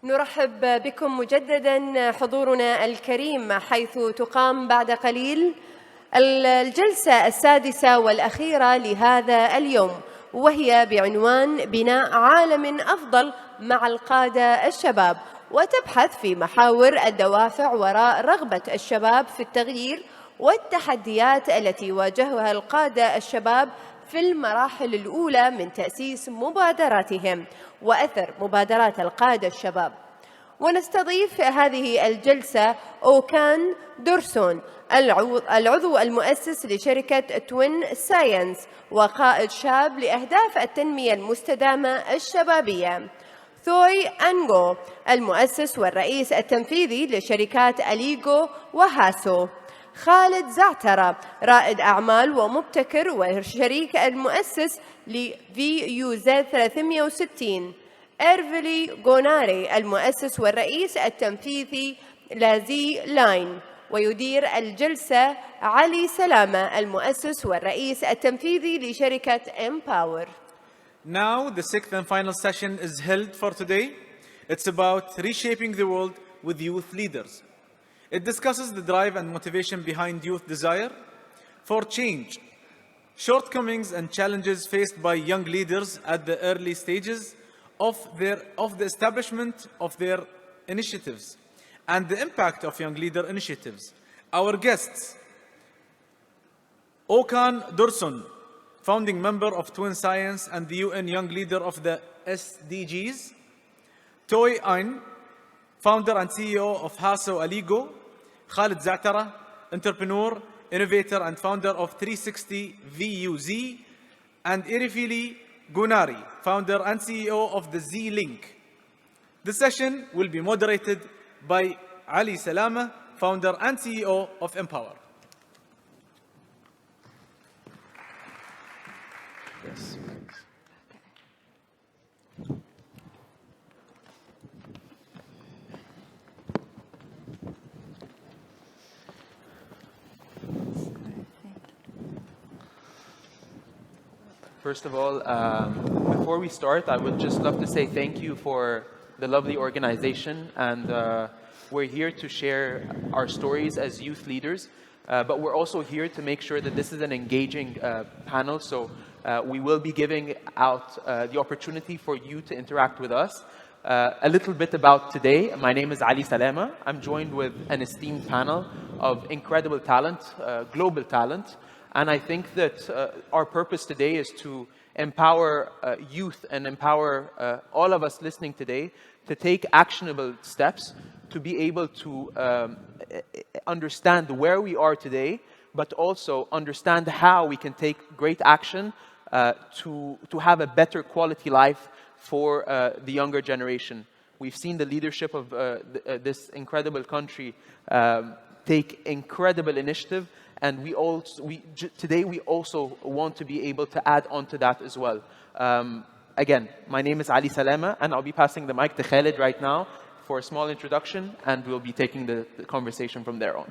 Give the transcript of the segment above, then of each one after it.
نرحب بكم مجددا حضورنا الكريم، حيث تقام بعد قليل الجلسة السادسة والأخيرة لهذا اليوم، وهي بعنوان بناء عالم أفضل مع القادة الشباب، وتبحث في محاور الدوافع وراء رغبة الشباب في التغيير والتحديات التي واجهها القادة الشباب في المراحل الأولى من تأسيس مبادراتهم وأثر مبادرات القادة الشباب. ونستضيف في هذه الجلسة أوكان دورسون، العضو المؤسس لشركة توين ساينس وقائد شاب لأهداف التنمية المستدامة الشبابية. ثوي أنغو، المؤسس والرئيس التنفيذي لشركات أليغو وهاسو. خالد زعترة، رائد أعمال ومبتكر وشريك المؤسس لVUZ 360. إيرفيلي غوناري، المؤسس والرئيس التنفيذي لزي لاين. ويدير الجلسة علي سلامة، المؤسس والرئيس التنفيذي لشركة Empower. Now, the sixth and final session is held for today. It's about reshaping the world with youth leaders. It discusses the drive and motivation behind youth desire for change, shortcomings and challenges faced by young leaders at the early stages of the establishment of their initiatives, and the impact of young leader initiatives. Our guests, Okan Dursun, founding member of Twin Science and the UN Young Leader of the SDGs. Toy Ain, founder and CEO of Hasso Aligo. Khalid Za'tara, entrepreneur, innovator, and founder of 360 VUZ. And Irifili Gunari, founder and CEO of the Z-Link. The session will be moderated by Ali Salama, founder and CEO of Empower. Yes. First of all, before we start, I would just love to say thank you for the lovely organization, and we're here to share our stories as youth leaders, but we're also here to make sure that this is an engaging panel, so we will be giving out the opportunity for you to interact with us. A little bit about today. My name is Ali Salama. I'm joined with an esteemed panel of incredible talent, global talent. And I think that our purpose today is to empower youth and empower all of us listening today to take actionable steps to be able to understand where we are today, but also understand how we can take great action to have a better quality life for the younger generation. We've seen the leadership of this incredible country take incredible initiative. And today we also want to be able to add on to that as well. Again, my name is Ali Salama, and I'll be passing the mic to Khalid right now for a small introduction, and we'll be taking the conversation from there on.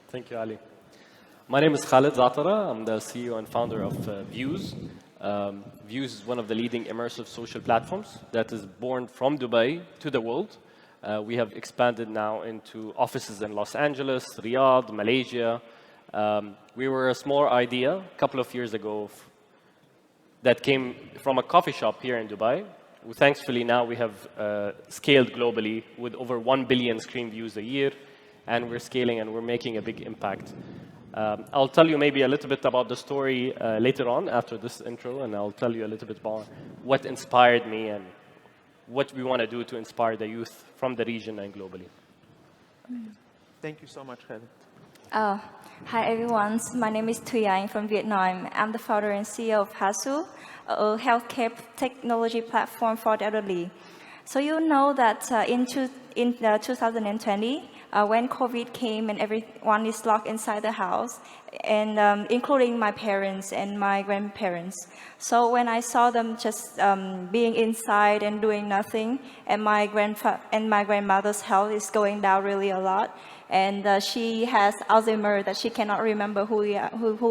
Thank you, Ali. My name is Khalid Za'tara. I'm the CEO and founder of Views. Views is one of the leading immersive social platforms that is born from Dubai to the world. We have expanded now into offices in Los Angeles, Riyadh, Malaysia. We were a small idea a couple of years ago that came from a coffee shop here in Dubai. Thankfully, now we have scaled globally with over 1 billion screen views a year, and we're scaling and we're making a big impact. I'll tell you maybe a little bit about the story later on after this intro, and I'll tell you a little bit about what inspired me and what we want to do to inspire the youth from the region and globally. Thank you so much, Khalid. Hi everyone, my name is Thuy Anh from Vietnam. I'm the founder and CEO of Hasso, a healthcare technology platform for the elderly. So you know that in 2020, when COVID came and everyone is locked inside the house, and including my parents and my grandparents. So when I saw them just being inside and doing nothing, and my grandmother's health is going down really a lot, and she has Alzheimer that she cannot remember who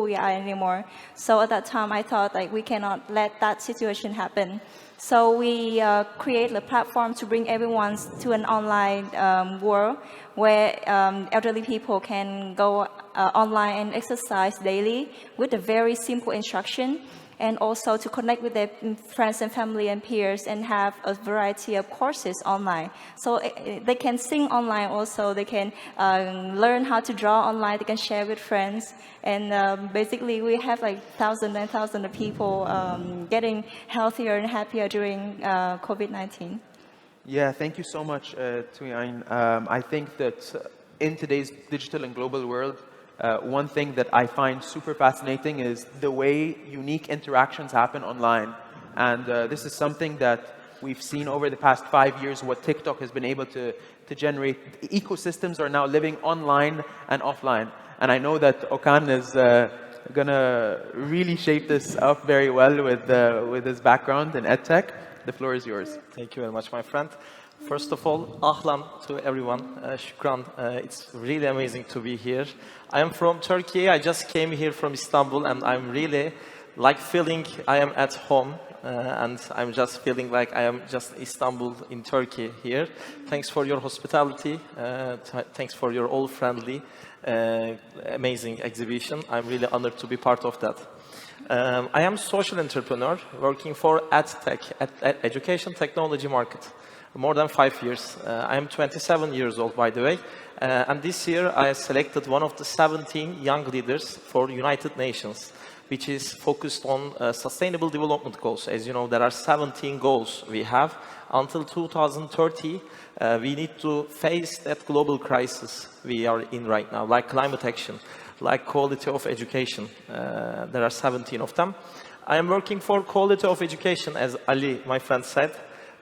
we are anymore. So at that time, I thought like we cannot let that situation happen. So we create a platform to bring everyone to an online world where elderly people can go online and exercise daily with a very simple instruction, and also to connect with their friends and family and peers and have a variety of courses online. So they can sing online also, they can learn how to draw online, they can share with friends. And basically we have like thousands and thousands of people getting healthier and happier during COVID-19. Yeah, thank you so much, Tuyain. I think that in today's digital and global world, one thing that I find super fascinating is the way unique interactions happen online. And this is something that we've seen over the past 5 years, what TikTok has been able to generate. Ecosystems are now living online and offline. And I know that Okan is going to really shape this up very well with his background in EdTech. The floor is yours. Thank you very much, my friend. First of all, ahlan to everyone. Shukran. It's really amazing to be here. I am from Turkey. I just came here from Istanbul, and I'm really like feeling I am at home. And I'm just feeling like I am just Istanbul in Turkey here. Thanks for your hospitality. Thanks for your all friendly, amazing exhibition. I'm really honored to be part of that. I am a social entrepreneur working for EdTech, education technology market, more than 5 years. I am 27 years old, by the way. And this year I selected one of the 17 young leaders for United Nations, which is focused on sustainable development goals. As you know, there are 17 goals we have. Until 2030, we need to face that global crisis we are in right now, like climate action, like quality of education. There are 17 of them. I am working for quality of education, as Ali, my friend, said.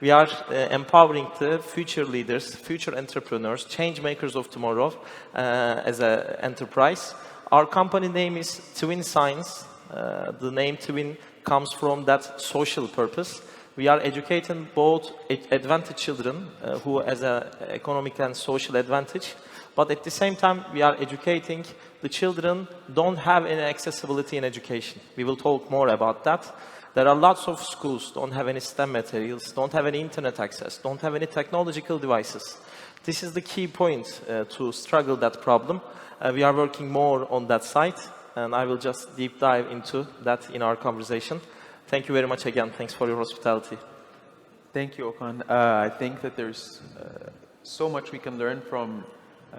We are empowering the future leaders, future entrepreneurs, change makers of tomorrow as an enterprise. Our company name is Twin Science. The name Twin comes from that social purpose. We are educating both advantaged children who has an economic and social advantage, but at the same time, we are educating the children don't have any accessibility in education. We will talk more about that. There are lots of schools don't have any STEM materials, don't have any internet access, don't have any technological devices. This is the key point to struggle that problem. We are working more on that side, and I will just deep dive into that in our conversation. Thank you very much again. Thanks for your hospitality. Thank you, Okan. I think that there's so much we can learn from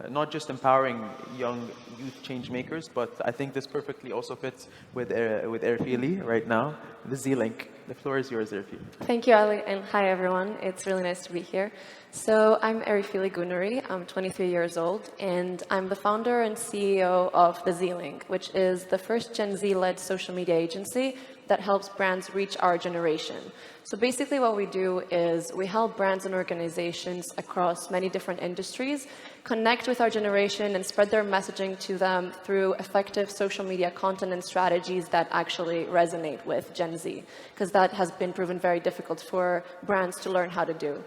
not just empowering young youth change makers, but I think this perfectly also fits with Erfili right now, the Z-Link. The floor is yours, Erfili. Thank you, Ali, and hi, everyone. It's really nice to be here. So I'm Erfili Gunuri. I'm 23 years old, and I'm the founder and CEO of the Z-Link, which is the first Gen Z-led social media agency that helps brands reach our generation. So basically what we do is we help brands and organizations across many different industries connect with our generation and spread their messaging to them through effective social media content and strategies that actually resonate with Gen Z, because that has been proven very difficult for brands to learn how to do.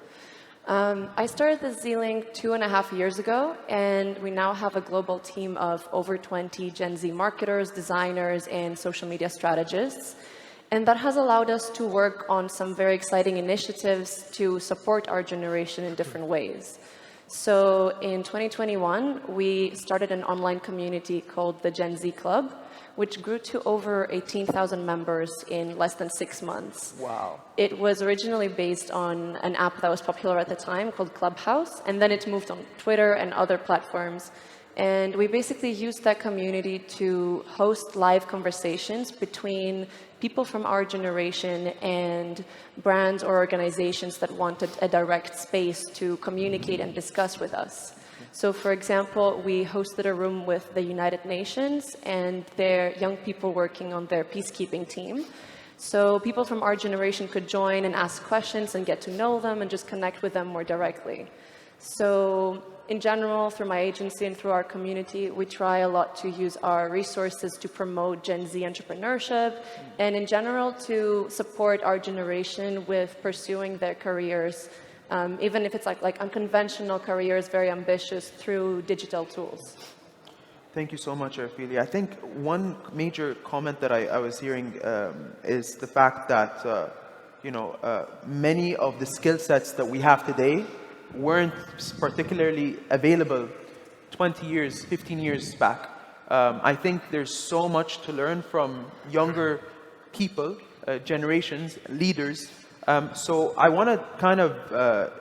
I started the Z-Link 2.5 years ago, and we now have a global team of over 20 Gen Z marketers, designers, and social media strategists. And that has allowed us to work on some very exciting initiatives to support our generation in different ways. So in 2021, we started an online community called the Gen Z Club, which grew to over 18,000 members in less than 6 months. Wow. It was originally based on an app that was popular at the time called Clubhouse, and then it moved on Twitter and other platforms. And we basically used that community to host live conversations between people from our generation and brands or organizations that wanted a direct space to communicate and discuss with us. So, for example, we hosted a room with the United Nations and their young people working on their peacekeeping team. So people from our generation could join and ask questions and get to know them and just connect with them more directly. So in general, through my agency and through our community, we try a lot to use our resources to promote Gen Z entrepreneurship and in general to support our generation with pursuing their careers even if it's like unconventional careers, very ambitious through digital tools. Thank you so much, Arfili. I think one major comment that I was hearing is the fact that many of the skill sets that we have today weren't particularly available 20 years, 15 years back. I think there's so much to learn from younger people, generations, leaders. So I want to kind of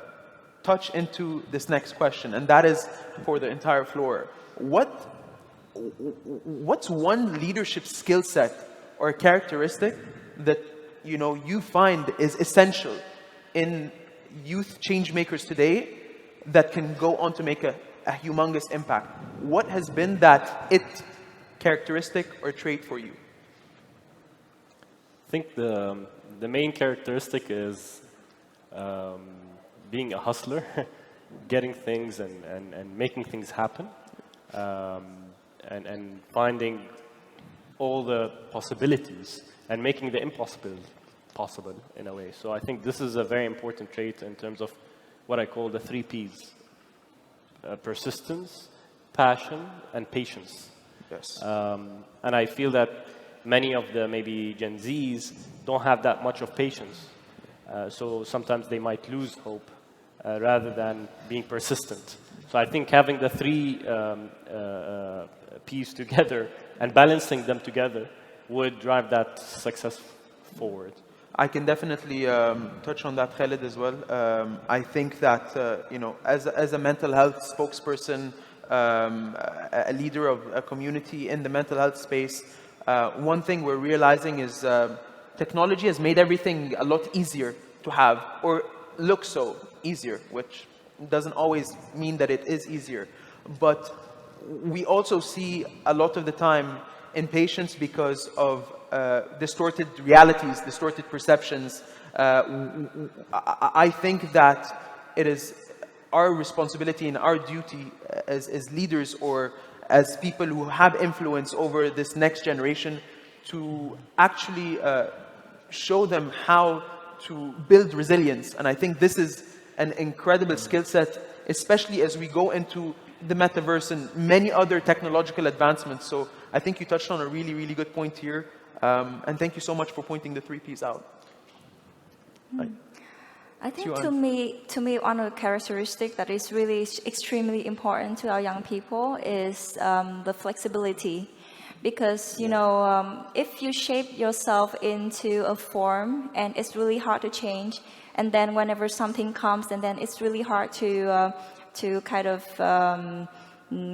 touch into this next question, and that is for the entire floor. What's one leadership skill set or characteristic that you find is essential in youth change makers today that can go on to make a humongous impact? What has been that characteristic or trait for you? I think the main characteristic is being a hustler, getting things and making things happen, and finding all the possibilities and making the impossible possible in a way. So I think this is a very important trait in terms of what I call the 3 Ps. Persistence, passion, and patience. Yes. And I feel that many of the maybe Gen Zs don't have that much of patience. So sometimes they might lose hope rather than being persistent. So I think having the 3 Ps together and balancing them together would drive that success forward. I can definitely touch on that, Khaled, as well. I think that, as a mental health spokesperson, a leader of a community in the mental health space, one thing we're realizing is technology has made everything a lot easier to have, or look so easier, which doesn't always mean that it is easier. But we also see a lot of the time impatience because of distorted realities, distorted perceptions. I think that it is our responsibility and our duty as leaders or as people who have influence over this next generation to actually show them how to build resilience. And I think this is an incredible skill set, especially as we go into the metaverse and many other technological advancements. So I think you touched on a really, really good point here. And thank you so much for pointing the 3 Ps out. I think to me, one of the characteristics that is really extremely important to our young people is the flexibility. Because, if you shape yourself into a form and it's really hard to change, and then whenever something comes, and then it's really hard to kind of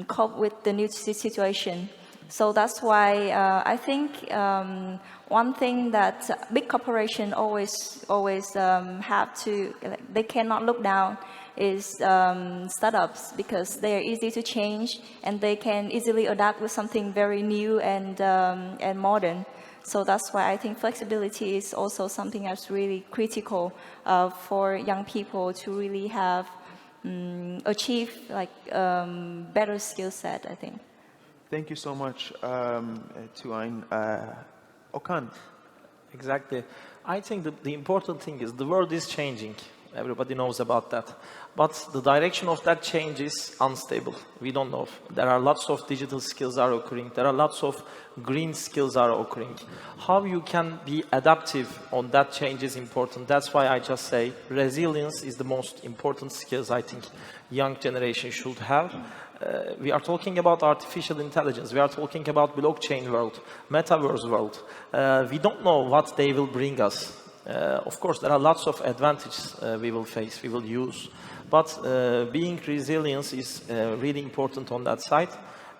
cope with the new situation. So that's why I think one thing that big corporations always have to, they cannot look down is startups, because they are easy to change and they can easily adapt with something very new and modern. So that's why I think flexibility is also something that's really critical for young people to really have achieve better skill set, I think. Thank you so much, Tuain. Okan. Exactly. I think the important thing is the world is changing. Everybody knows about that. But the direction of that change is unstable. We don't know. There are lots of digital skills are occurring. There are lots of green skills are occurring. How you can be adaptive on that change is important. That's why I just say resilience is the most important skills I think young generation should have. We are talking about artificial intelligence. We are talking about blockchain world, metaverse world. We don't know what they will bring us. Of course, there are lots of advantages we will face, we will use. But being resilient is really important on that side.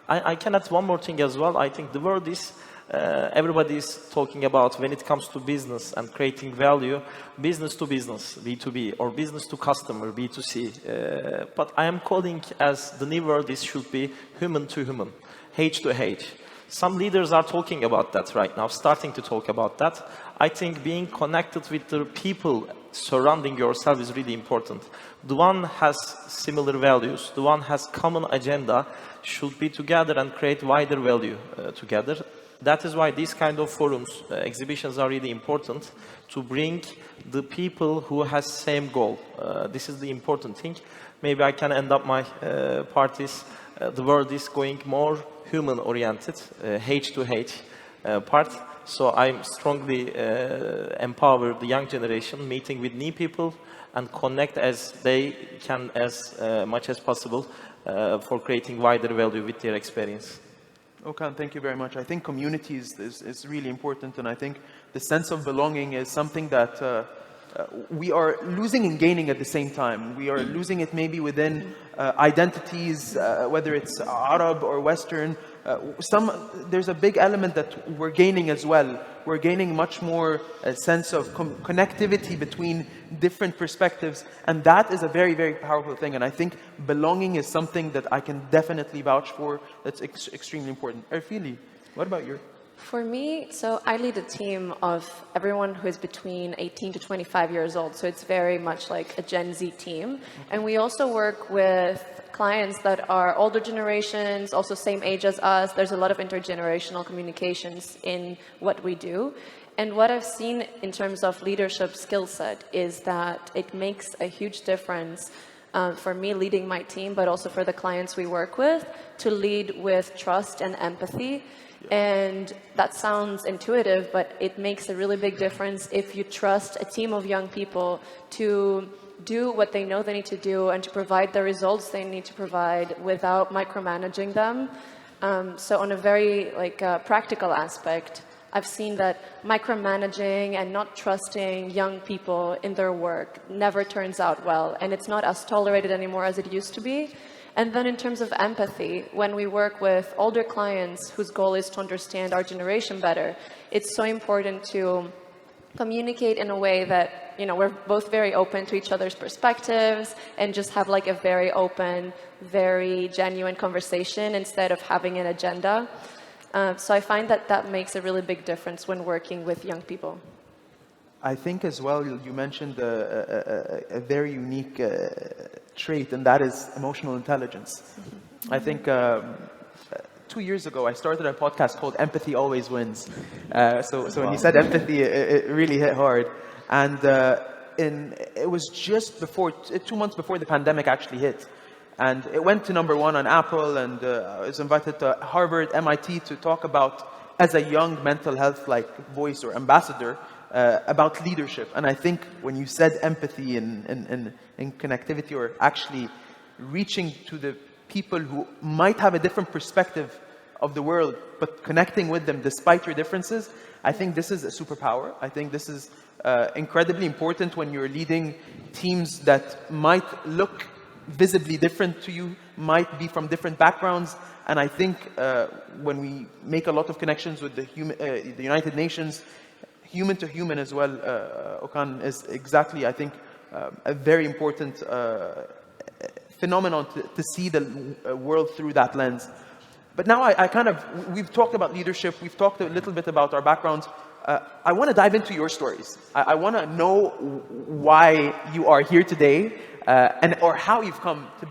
I can add one more thing as well. I think the world is, everybody is talking about when it comes to business and creating value, business to business, B2B, or business to customer, B2C. But I am calling as the new world, this should be human to human, H to H. Some leaders are talking about that right now, starting to talk about that. I think being connected with the people surrounding yourself is really important. The one has similar values, the one has common agenda, should be together and create wider value together. That is why these kind of forums, exhibitions are really important to bring the people who has same goal. This is the important thing. Maybe I can end up my parties. The world is going more human-oriented, H to H part. So I'm strongly empower the young generation, meeting with new people and connect as they can as much as possible for creating wider value with their experience. Okan, thank you very much. I think community is really important, and I think the sense of belonging is something that we are losing and gaining at the same time. We are losing it maybe within identities, whether it's Arab or Western. There's a big element that we're gaining as well. We're gaining much more a sense of connectivity between different perspectives, and that is a very, very powerful thing. And I think belonging is something that I can definitely vouch for. That's extremely important. Erfili, what about you? For me, so I lead a team of everyone who is between 18 to 25 years old. So it's very much like a Gen Z team. And we also work with clients that are older generations, also same age as us. There's a lot of intergenerational communications in what we do. And what I've seen in terms of leadership skill set is that it makes a huge difference for me leading my team, but also for the clients we work with, to lead with trust and empathy. And that sounds intuitive, but it makes a really big difference if you trust a team of young people to do what they know they need to do and to provide the results they need to provide without micromanaging them. So on a very practical aspect, I've seen that micromanaging and not trusting young people in their work never turns out well, and it's not as tolerated anymore as it used to be. And then in terms of empathy, when we work with older clients whose goal is to understand our generation better, it's so important to communicate in a way that, you know, we're both very open to each other's perspectives and just have like a very open, very genuine conversation instead of having an agenda. So I find that that makes a really big difference when working with young people. I think as well, you mentioned a very unique trait, and that is emotional intelligence. Mm-hmm. I think 2 years ago, I started a podcast called Empathy Always Wins. So when you said empathy, it really hit hard. And it was just before, 2 months before the pandemic actually hit. And it went to #1 on Apple, and I was invited to Harvard, MIT to talk about, as a young mental health voice or ambassador, about leadership. And I think when you said empathy and connectivity, or actually reaching to the people who might have a different perspective of the world, but connecting with them despite your differences, I think this is a superpower. I think this is incredibly important when you're leading teams that might look visibly different to you, might be from different backgrounds. And I think when we make a lot of connections with the United Nations, human to human as well, Okan, is exactly, I think, a very important phenomenon to see the world through that lens. But now we've talked about leadership, we've talked a little bit about our backgrounds. I want to dive into your stories. I want to know why you are here today, or how you've come to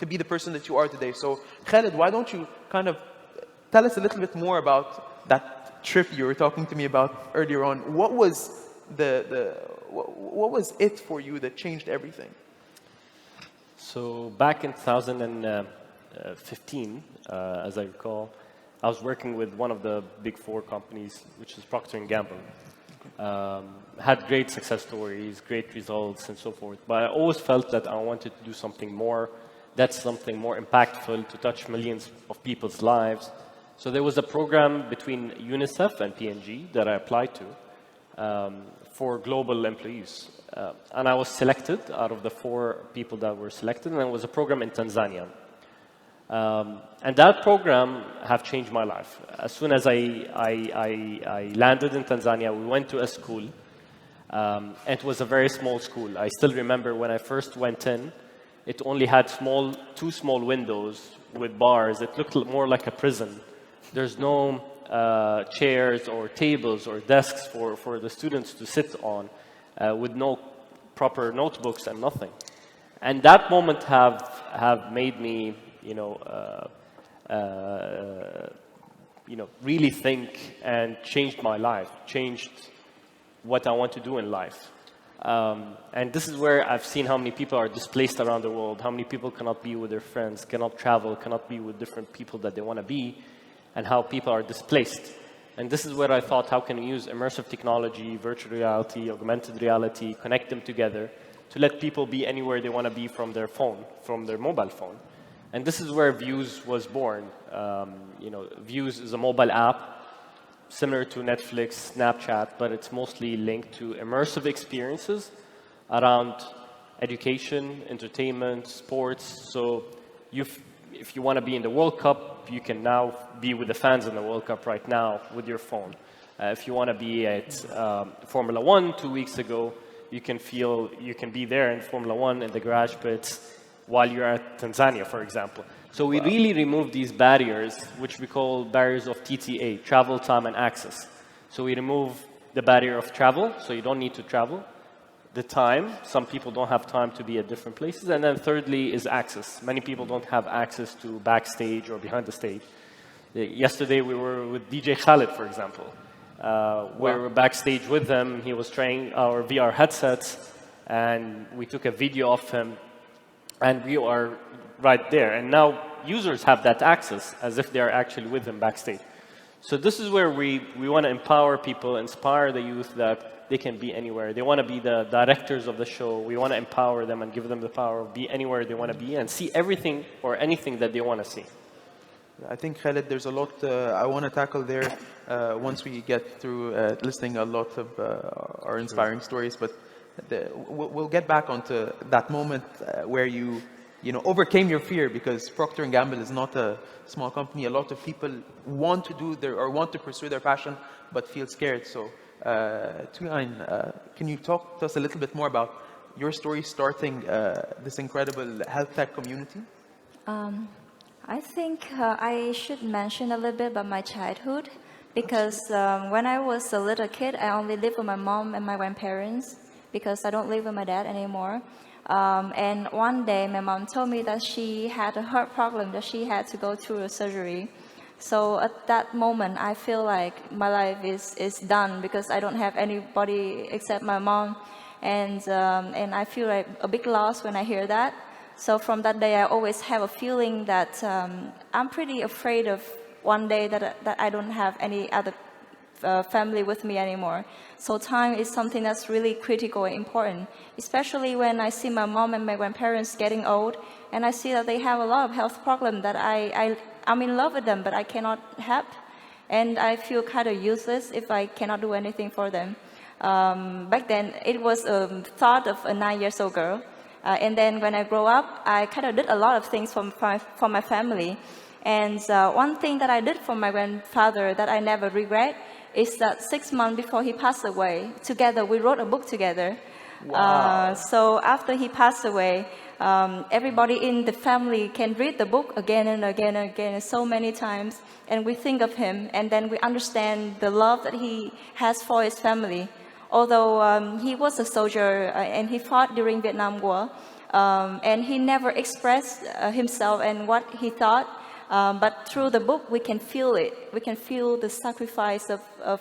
be the person that you are today. So Khaled, why don't you kind of tell us a little bit more about that trip you were talking to me about earlier on. What was what was it for you that changed everything? So back in 2015, as I recall, I was working with one of the big 4 companies, which is Procter & Gamble. Had great success stories, great results, and so forth. But I always felt that I wanted to do something more, that's something more impactful, to touch millions of people's lives. So there was a program between UNICEF and P&G that I applied to for global employees. And I was selected out of the 4 people that were selected, and it was a program in Tanzania. And that program have changed my life. As soon as I landed in Tanzania, we went to a school. It was a very small school. I still remember when I first went in, it only had 2 small windows with bars. It looked more like a prison. There's no chairs or tables or desks for the students to sit on, with no proper notebooks and nothing. And that moment have made me, really think and changed my life, changed what I want to do in life. And this is where I've seen how many people are displaced around the world, how many people cannot be with their friends, cannot travel, cannot be with different people that they want to be, and how people are displaced. And this is where I thought, how can we use immersive technology, virtual reality, augmented reality, connect them together to let people be anywhere they want to be from their phone, from their mobile phone. And this is where Views was born. Views is a mobile app similar to Netflix, Snapchat, but it's mostly linked to immersive experiences around education, entertainment, sports. So if you want to be in the World Cup, you can now be with the fans in the World Cup right now with your phone. If you want to be at Formula 1 2 weeks ago, you can be there in Formula 1 in the garage pits while you're at Tanzania, for example. So we really remove these barriers, which we call barriers of TTA, travel, time, and access. So we remove the barrier of travel, so you don't need to travel. The time, some people don't have time to be at different places. And then thirdly is access. Many people don't have access to backstage or behind the stage. Yesterday we were with DJ Khaled, for example. We were backstage with him. He was trying our VR headsets, and we took a video of him, and we are right there. And now users have that access as if they are actually with him backstage. So this is where we want to empower people, inspire the youth that they can be anywhere. They want to be the directors of the show. We want to empower them and give them the power of be anywhere they want to be and see everything or anything that they want to see. I think, Khaled, there's a lot I want to tackle there once we get through listening a lot of our inspiring stories. But we'll get back onto that moment where you overcame your fear, because Procter & Gamble is not a small company. A lot of people want to pursue their passion, but feel scared. So, Tuyain, can you talk to us a little bit more about your story starting this incredible health tech community? I think I should mention a little bit about my childhood, because when I was a little kid, I only lived with my mom and my grandparents, because I don't live with my dad anymore. And one day, my mom told me that she had a heart problem, that she had to go through a surgery. So at that moment, I feel like my life is done, because I don't have anybody except my mom. And I feel like a big loss when I hear that. So from that day, I always have a feeling that I'm pretty afraid of one day that I don't have any other family with me anymore. So time is something that's really critical and important, especially when I see my mom and my grandparents getting old, and I see that they have a lot of health problems that I'm in love with them, but I cannot help. And I feel kind of useless if I cannot do anything for them. Back then, it was a thought of a 9-year-old girl. And then when I grow up, I kind of did a lot of things for my family. And one thing that I did for my grandfather that I never regret is that 6 months before he passed away, together we wrote a book together. Wow. So after he passed away, everybody in the family can read the book again and again and again, so many times. And we think of him, and then we understand the love that he has for his family. Although he was a soldier and he fought during Vietnam War, and he never expressed himself and what he thought, but through the book we can feel it. We can feel the sacrifice of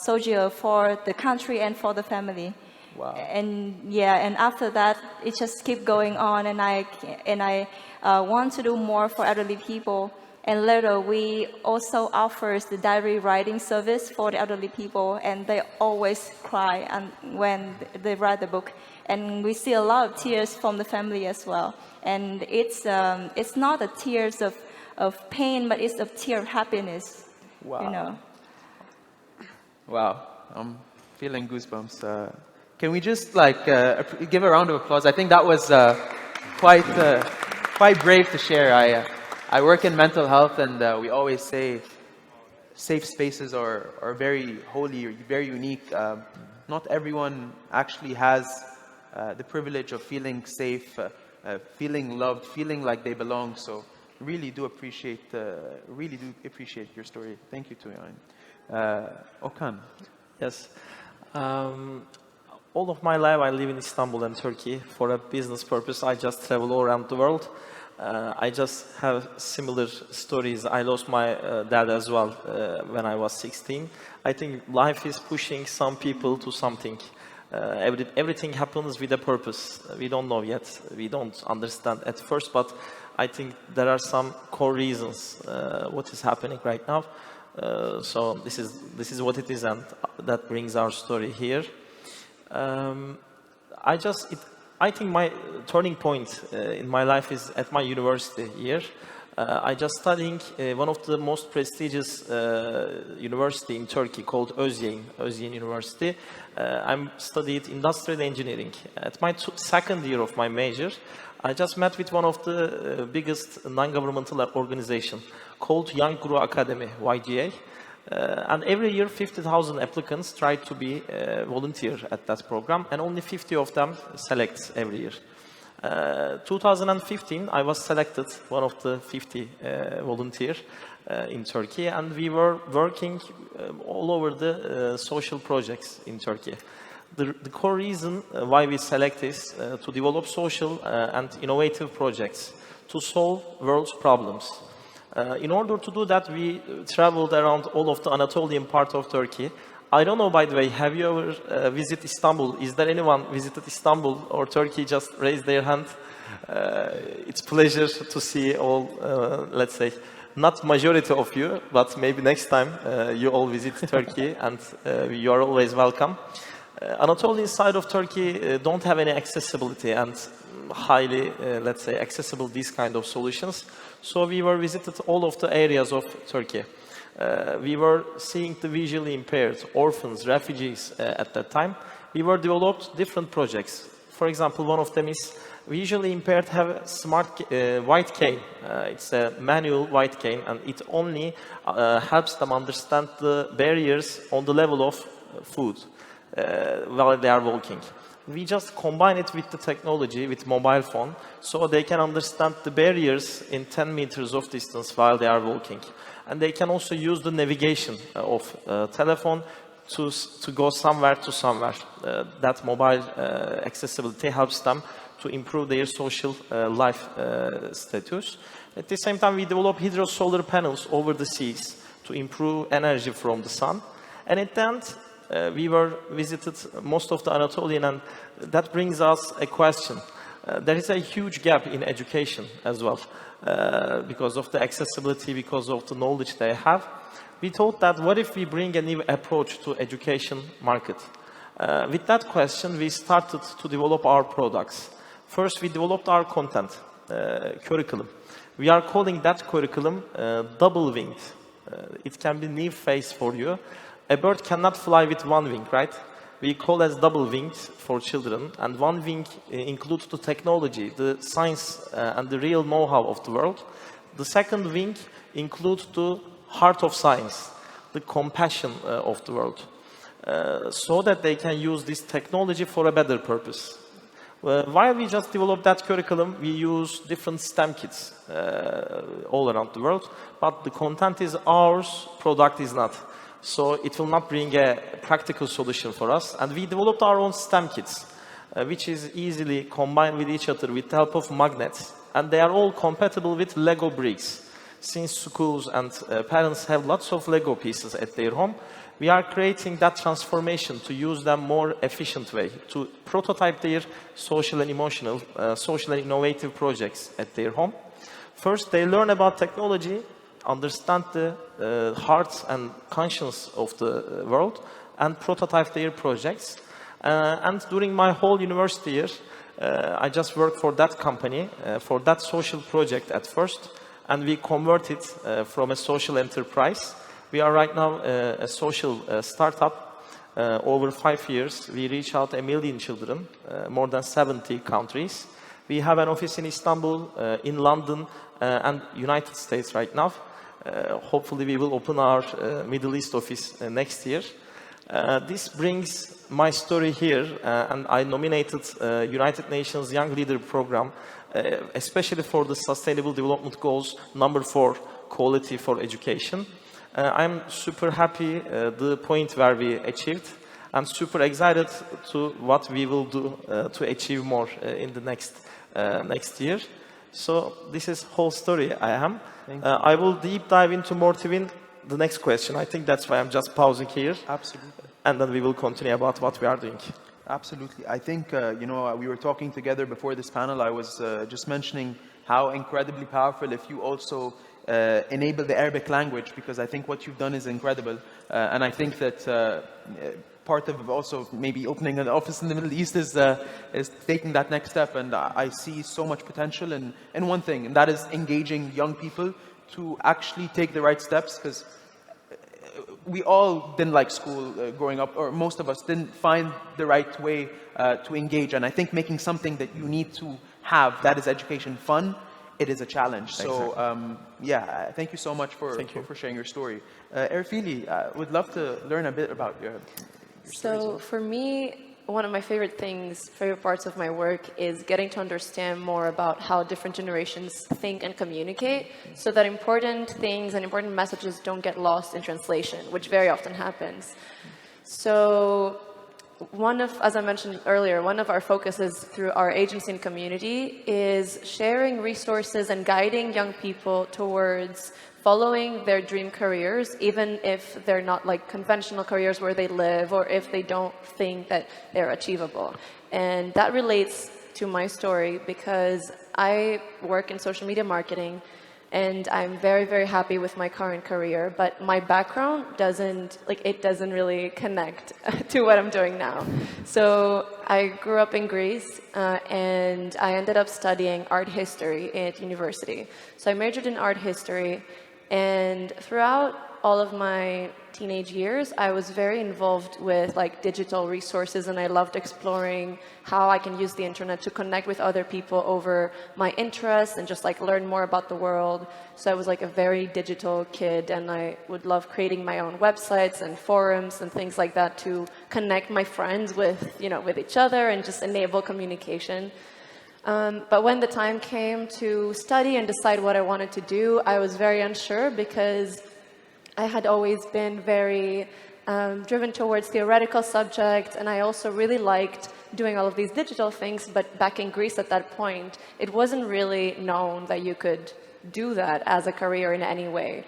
soldier for the country and for the family. Wow. And after that it just keep going on, and I want to do more for elderly people. And later, we also offers the diary writing service for the elderly people, and they always cry when they write the book. And we see a lot of tears from the family as well. And it's not a tears of pain, but it's a tear of happiness. Wow. Wow, I'm feeling goosebumps. Can we just give a round of applause? I think that was quite brave to share. I work in mental health, and we always say safe spaces are very holy, or very unique. Not everyone actually has the privilege of feeling safe, feeling loved, feeling like they belong. So really do appreciate your story. Thank you, Tuyain. Okan. Yes. All of my life I live in Istanbul and Turkey. For a business purpose, I just travel all around the world. I just have similar stories. I lost my dad as well when I was 16. I think life is pushing some people to something. Everything happens with a purpose. We don't know yet. We don't understand at first, but I think there are some core reasons what is happening right now. So this is what it is, and that brings our story here. I think my turning point in my life is at my university year. I just studying one of the most prestigious university in Turkey called Özyeğin University. I'm studied industrial engineering. At my second year of my major, I just met with one of the biggest non-governmental organization called Young Guru Academy, YGA. And every year, 50,000 applicants try to be volunteer at that program, and only 50 of them select every year. 2015, I was selected one of the 50 volunteer in Turkey, and we were working all over the social projects in Turkey. The core reason why we select is to develop social and innovative projects to solve world's problems. In order to do that, we traveled around all of the Anatolian part of Turkey. I don't know, by the way, have you ever visited Istanbul? Is there anyone visited Istanbul or Turkey? Just raise their hand. It's pleasure to see all, let's say, not majority of you, but maybe next time you all visit Turkey, and you are always welcome. Anatolian side of Turkey don't have any accessibility and highly, let's say, accessible these kind of solutions. So we were visited all of the areas of Turkey. We were seeing the visually impaired, orphans, refugees at that time. We were developed different projects. For example, one of them is visually impaired have a smart white cane. It's a manual white cane, and it only helps them understand the barriers on the level of food while they are walking. We just combine it with the technology, with mobile phone, so they can understand the barriers in 10 meters of distance while they are walking. And they can also use the navigation of telephone to go somewhere to somewhere. That mobile accessibility helps them to improve their social life status. At the same time, we develop hydro solar panels over the seas to improve energy from the sun. And at the end, we were visited most of the Anatolian, and that brings us a question. There is a huge gap in education as well, because of the accessibility, because of the knowledge they have. We thought that what if we bring a new approach to education market? With that question, we started to develop our products. First, we developed our content, curriculum. We are calling that curriculum double-winged. It can be new face for you. A bird cannot fly with one wing, right? We call as double-winged for children, and one wing includes the technology, the science, and the real know-how of the world. The second wing includes the heart of science, the compassion of the world, so that they can use this technology for a better purpose. While we just develop that curriculum, we use different STEM kits all around the world, but the content is ours, product is not. So it will not bring a practical solution for us. And we developed our own STEM kits, which is easily combined with each other with the help of magnets. And they are all compatible with Lego bricks. Since schools and parents have lots of Lego pieces at their home, we are creating that transformation to use them more efficient way, to prototype their social and emotional, social and innovative projects at their home. First, they learn about technology, understand the heart and conscience of the world, and prototype their projects. And during my whole university year, I just worked for that company, for that social project at first, and we converted from a social enterprise. We are right now a social startup. Over 5 years, we reach out 1 million children, more than 70 countries. We have an office in Istanbul, in London, and United States right now. Hopefully we will open our Middle East office next year. This brings my story here, and I nominated United Nations Young Leader Program, especially for the Sustainable Development Goals number 4, quality for education. I'm super happy the point where we achieved. I'm super excited to what we will do to achieve more in the next year. So this is whole story I am. I will deep dive into Mortivin the next question. I think that's why I'm just pausing here. Absolutely. And then we will continue about what we are doing. Absolutely. I think, we were talking together before this panel. I was just mentioning how incredibly powerful if you also enable the Arabic language, because I think what you've done is incredible. And I think that part of also maybe opening an office in the Middle East is taking that next step. And I see so much potential in one thing, and that is engaging young people to actually take the right steps, because we all didn't like school growing up, or most of us didn't find the right way to engage. And I think making something that you need to have, that is education, fun, it is a challenge. Exactly. So thank you so much for sharing your story. Erfili, would love to learn a bit about your story. So for me, one of my favorite parts of my work is getting to understand more about how different generations think and communicate, so that important things and important messages don't get lost in translation, which very often happens. So as I mentioned earlier, one of our focuses through our agency and community is sharing resources and guiding young people towards following their dream careers, even if they're not like conventional careers where they live, or if they don't think that they're achievable. And that relates to my story, because I work in social media marketing, and I'm very, very happy with my current career, but my background doesn't really connect to what I'm doing now. So I grew up in Greece, and I ended up studying art history at university. So I majored in art history, and throughout all of my teenage years, I was very involved with like digital resources, and I loved exploring how I can use the internet to connect with other people over my interests and just like learn more about the world. So I was like a very digital kid, and I would love creating my own websites and forums and things like that to connect my friends with each other and just enable communication. But when the time came to study and decide what I wanted to do, I was very unsure, because I had always been very driven towards theoretical subjects, and I also really liked doing all of these digital things. But back in Greece at that point, it wasn't really known that you could do that as a career in any way.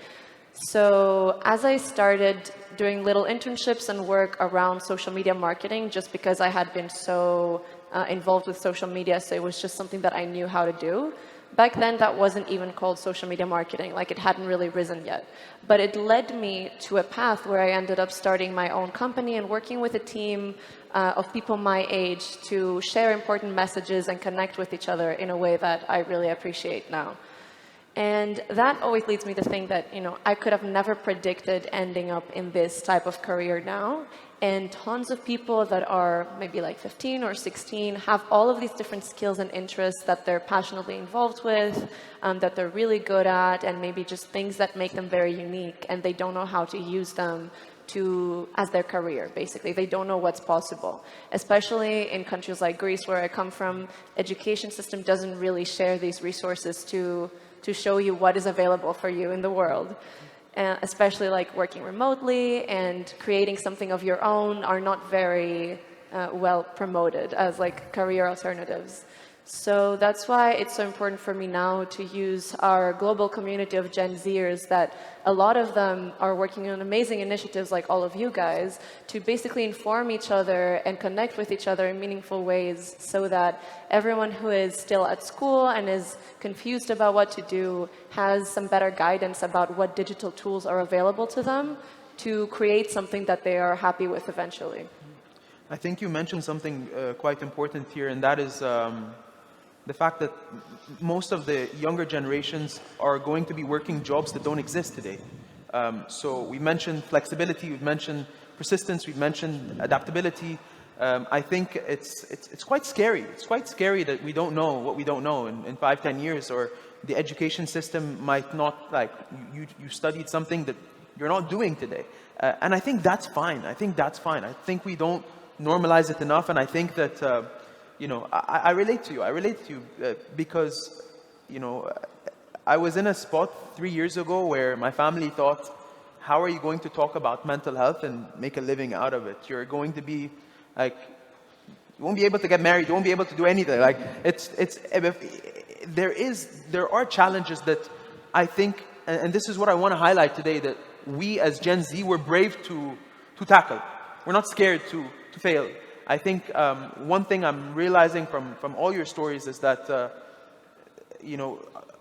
So as I started doing little internships and work around social media marketing, just because I had been so involved with social media, so it was just something that I knew how to do. Back then, that wasn't even called social media marketing, like it hadn't really risen yet. But it led me to a path where I ended up starting my own company and working with a team of people my age to share important messages and connect with each other in a way that I really appreciate now. And that always leads me to think that, I could have never predicted ending up in this type of career now. And tons of people that are maybe like 15 or 16 have all of these different skills and interests that they're passionately involved with, that they're really good at, and maybe just things that make them very unique, and they don't know how to use them as their career, basically. They don't know what's possible. Especially in countries like Greece, where I come from, education system doesn't really share these resources to show you what is available for you in the world. Especially like working remotely and creating something of your own are not very well promoted as like career alternatives. So that's why it's so important for me now to use our global community of Gen Zers, that a lot of them are working on amazing initiatives like all of you guys, to basically inform each other and connect with each other in meaningful ways, so that everyone who is still at school and is confused about what to do has some better guidance about what digital tools are available to them to create something that they are happy with eventually. I think you mentioned something quite important here, and that is the fact that most of the younger generations are going to be working jobs that don't exist today. So we mentioned flexibility, we've mentioned persistence, we've mentioned adaptability. I think it's quite scary. It's quite scary that we don't know what we don't know in 5-10 years, or the education system might not, like, you studied something that you're not doing today. And I think that's fine. I think that's fine. I think we don't normalize it enough, and I think that I relate to you. I relate to you because, I was in a spot 3 years ago where my family thought, how are you going to talk about mental health and make a living out of it? You're going to be like, you won't be able to get married, you won't be able to do anything. Like, there are challenges that I think, and this is what I want to highlight today, that we as Gen Z, we're brave to tackle. We're not scared to fail. I think one thing I'm realizing from all your stories is that, you know,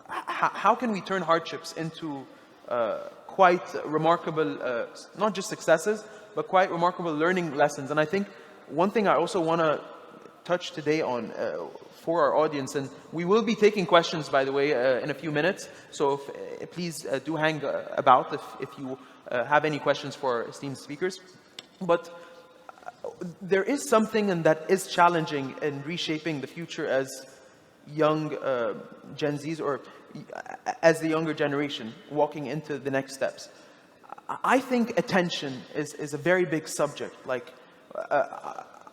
how can we turn hardships into quite remarkable, not just successes, but quite remarkable learning lessons. And I think one thing I also want to touch today on for our audience, and we will be taking questions, by the way, in a few minutes. So please do hang about if you have any questions for our esteemed speakers. But there is something and that is challenging in reshaping the future as young Gen Zs, or as the younger generation walking into the next steps. I think attention is a very big subject. Like,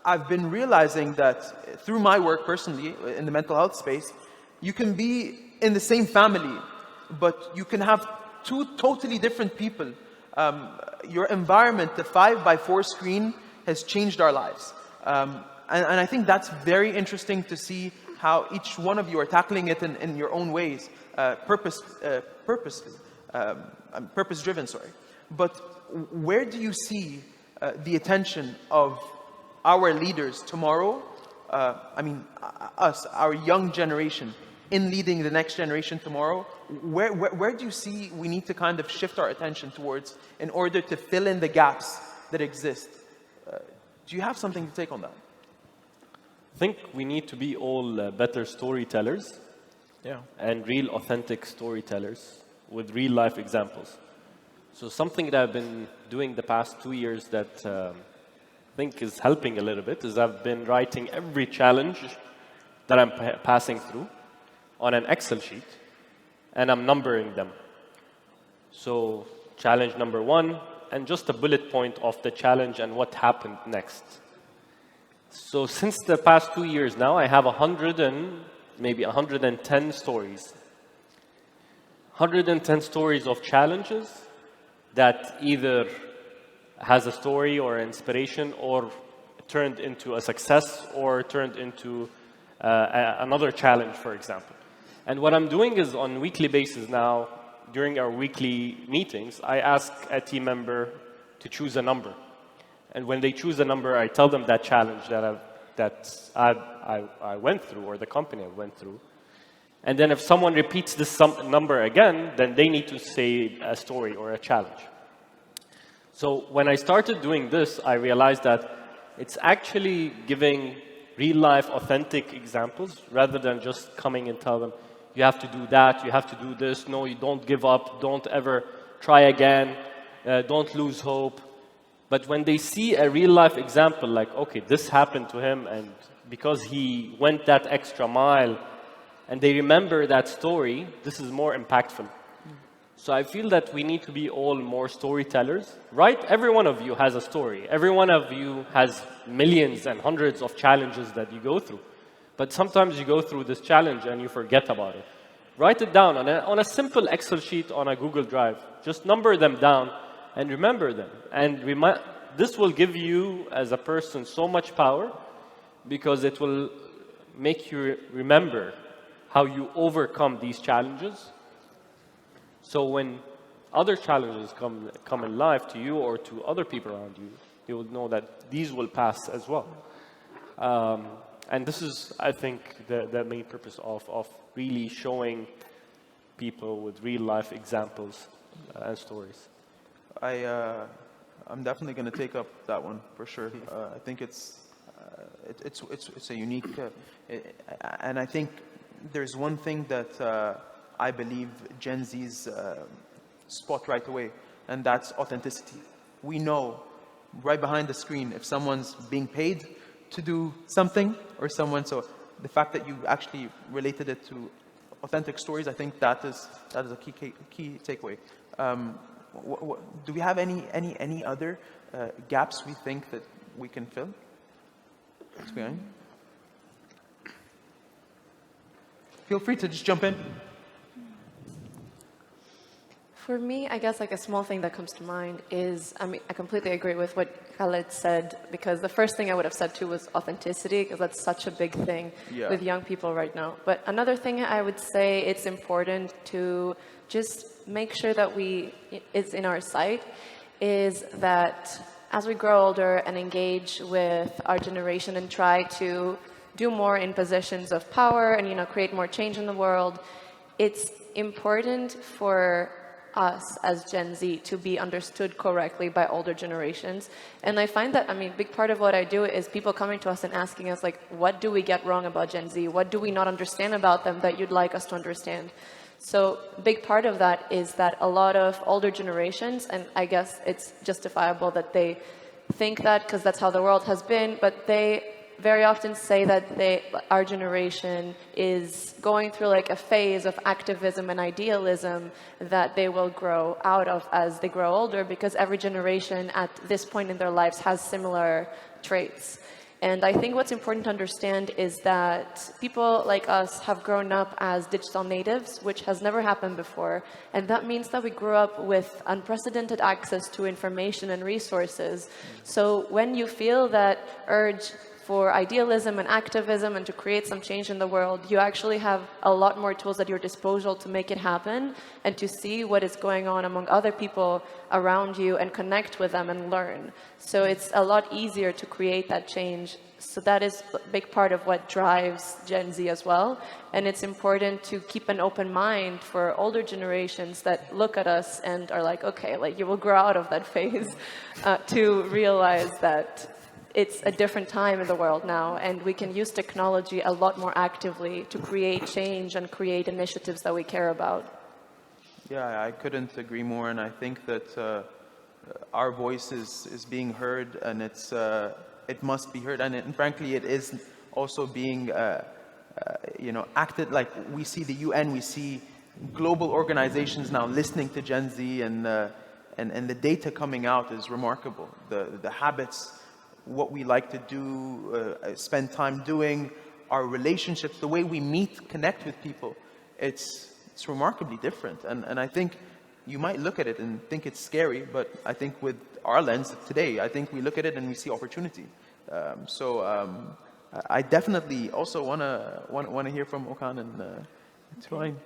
I've been realizing that through my work personally in the mental health space, you can be in the same family, but you can have two totally different people. Your environment, the 5x4 screen, has changed our lives. And I think that's very interesting to see how each one of you are tackling it in your own ways, purpose-driven, sorry. But where do you see the attention of our leaders tomorrow, I mean, us, our young generation, in leading the next generation tomorrow? Where do you see we need to kind of shift our attention towards in order to fill in the gaps that exist? Do you have something to take on that? I think we need to be all better storytellers, and real authentic storytellers with real life examples. So something that I've been doing the past 2 years that I think is helping a little bit is I've been writing every challenge that I'm passing through on an Excel sheet, and I'm numbering them. So challenge number 1, and just a bullet point of the challenge and what happened next. So since the past 2 years now, I have 110 stories. 110 stories of challenges that either has a story or inspiration, or turned into a success, or turned into another challenge, for example. And what I'm doing is on a weekly basis now, during our weekly meetings, I ask a team member to choose a number. And when they choose a number, I tell them that challenge that I went through, or the company went through. And then if someone repeats this number again, then they need to say a story or a challenge. So when I started doing this, I realized that it's actually giving real-life, authentic examples, rather than just coming and tell them, you have to do that, you have to do this, no, you don't give up, don't ever try again, don't lose hope. But when they see a real-life example, like, okay, this happened to him, and because he went that extra mile, and they remember that story, this is more impactful. So I feel that we need to be all more storytellers, right? Every one of you has a story. Every one of you has millions and hundreds of challenges that you go through. But sometimes you go through this challenge and you forget about it. Write it down on a simple Excel sheet on a Google Drive. Just number them down and remember them. And this will give you, as a person, so much power, because it will make you remember how you overcome these challenges. So when other challenges come in life to you or to other people around you, you will know that these will pass as well. And this is, I think, the main purpose of really showing people with real-life examples and stories. I'm definitely going to take up that one for sure. I think it's a unique, and I think there's one thing that I believe Gen Z's spot right away, and that's authenticity. We know right behind the screen if someone's being paid to do something or someone. So the fact that you actually related it to authentic stories, I think that is a key takeaway. Do we have any other gaps we think that we can fill? Feel free to just jump in. For me, I guess like a small thing that comes to mind is, I mean, I completely agree with what Khaled said, because the first thing I would have said too was authenticity, because that's such a big thing with young people right now. But another thing I would say, it's important to just make sure that it's in our sight, is that as we grow older and engage with our generation and try to do more in positions of power and, you know, create more change in the world, it's important for us as Gen Z to be understood correctly by older generations. And I find that, I mean, a big part of what I do is people coming to us and asking us, like, what do we get wrong about Gen Z? What do we not understand about them that you'd like us to understand? So a big part of that is that a lot of older generations, and I guess it's justifiable that they think that because that's how the world has been, but they very often say that our generation is going through like a phase of activism and idealism that they will grow out of as they grow older, because every generation at this point in their lives has similar traits. And I think what's important to understand is that people like us have grown up as digital natives, which has never happened before. And that means that we grew up with unprecedented access to information and resources. So when you feel that urge for idealism and activism and to create some change in the world, you actually have a lot more tools at your disposal to make it happen and to see what is going on among other people around you and connect with them and learn. So it's a lot easier to create that change. So that is a big part of what drives Gen Z as well. And it's important to keep an open mind for older generations that look at us and are like, okay, like you will grow out of that phase, to realize that it's a different time in the world now, and we can use technology a lot more actively to create change and create initiatives that we care about. Yeah, I couldn't agree more, and I think that our voice is being heard, and it must be heard, and frankly, it is also being you know, acted. Like we see the UN, we see global organizations now listening to Gen Z, and the data coming out is remarkable. The habits, what we like to do, spend time doing, our relationships, the way we meet, connect with people, it's remarkably different. And I think you might look at it and think it's scary, but I think with our lens today, I think we look at it and we see opportunity. I definitely also want to hear from Okan and Tuain.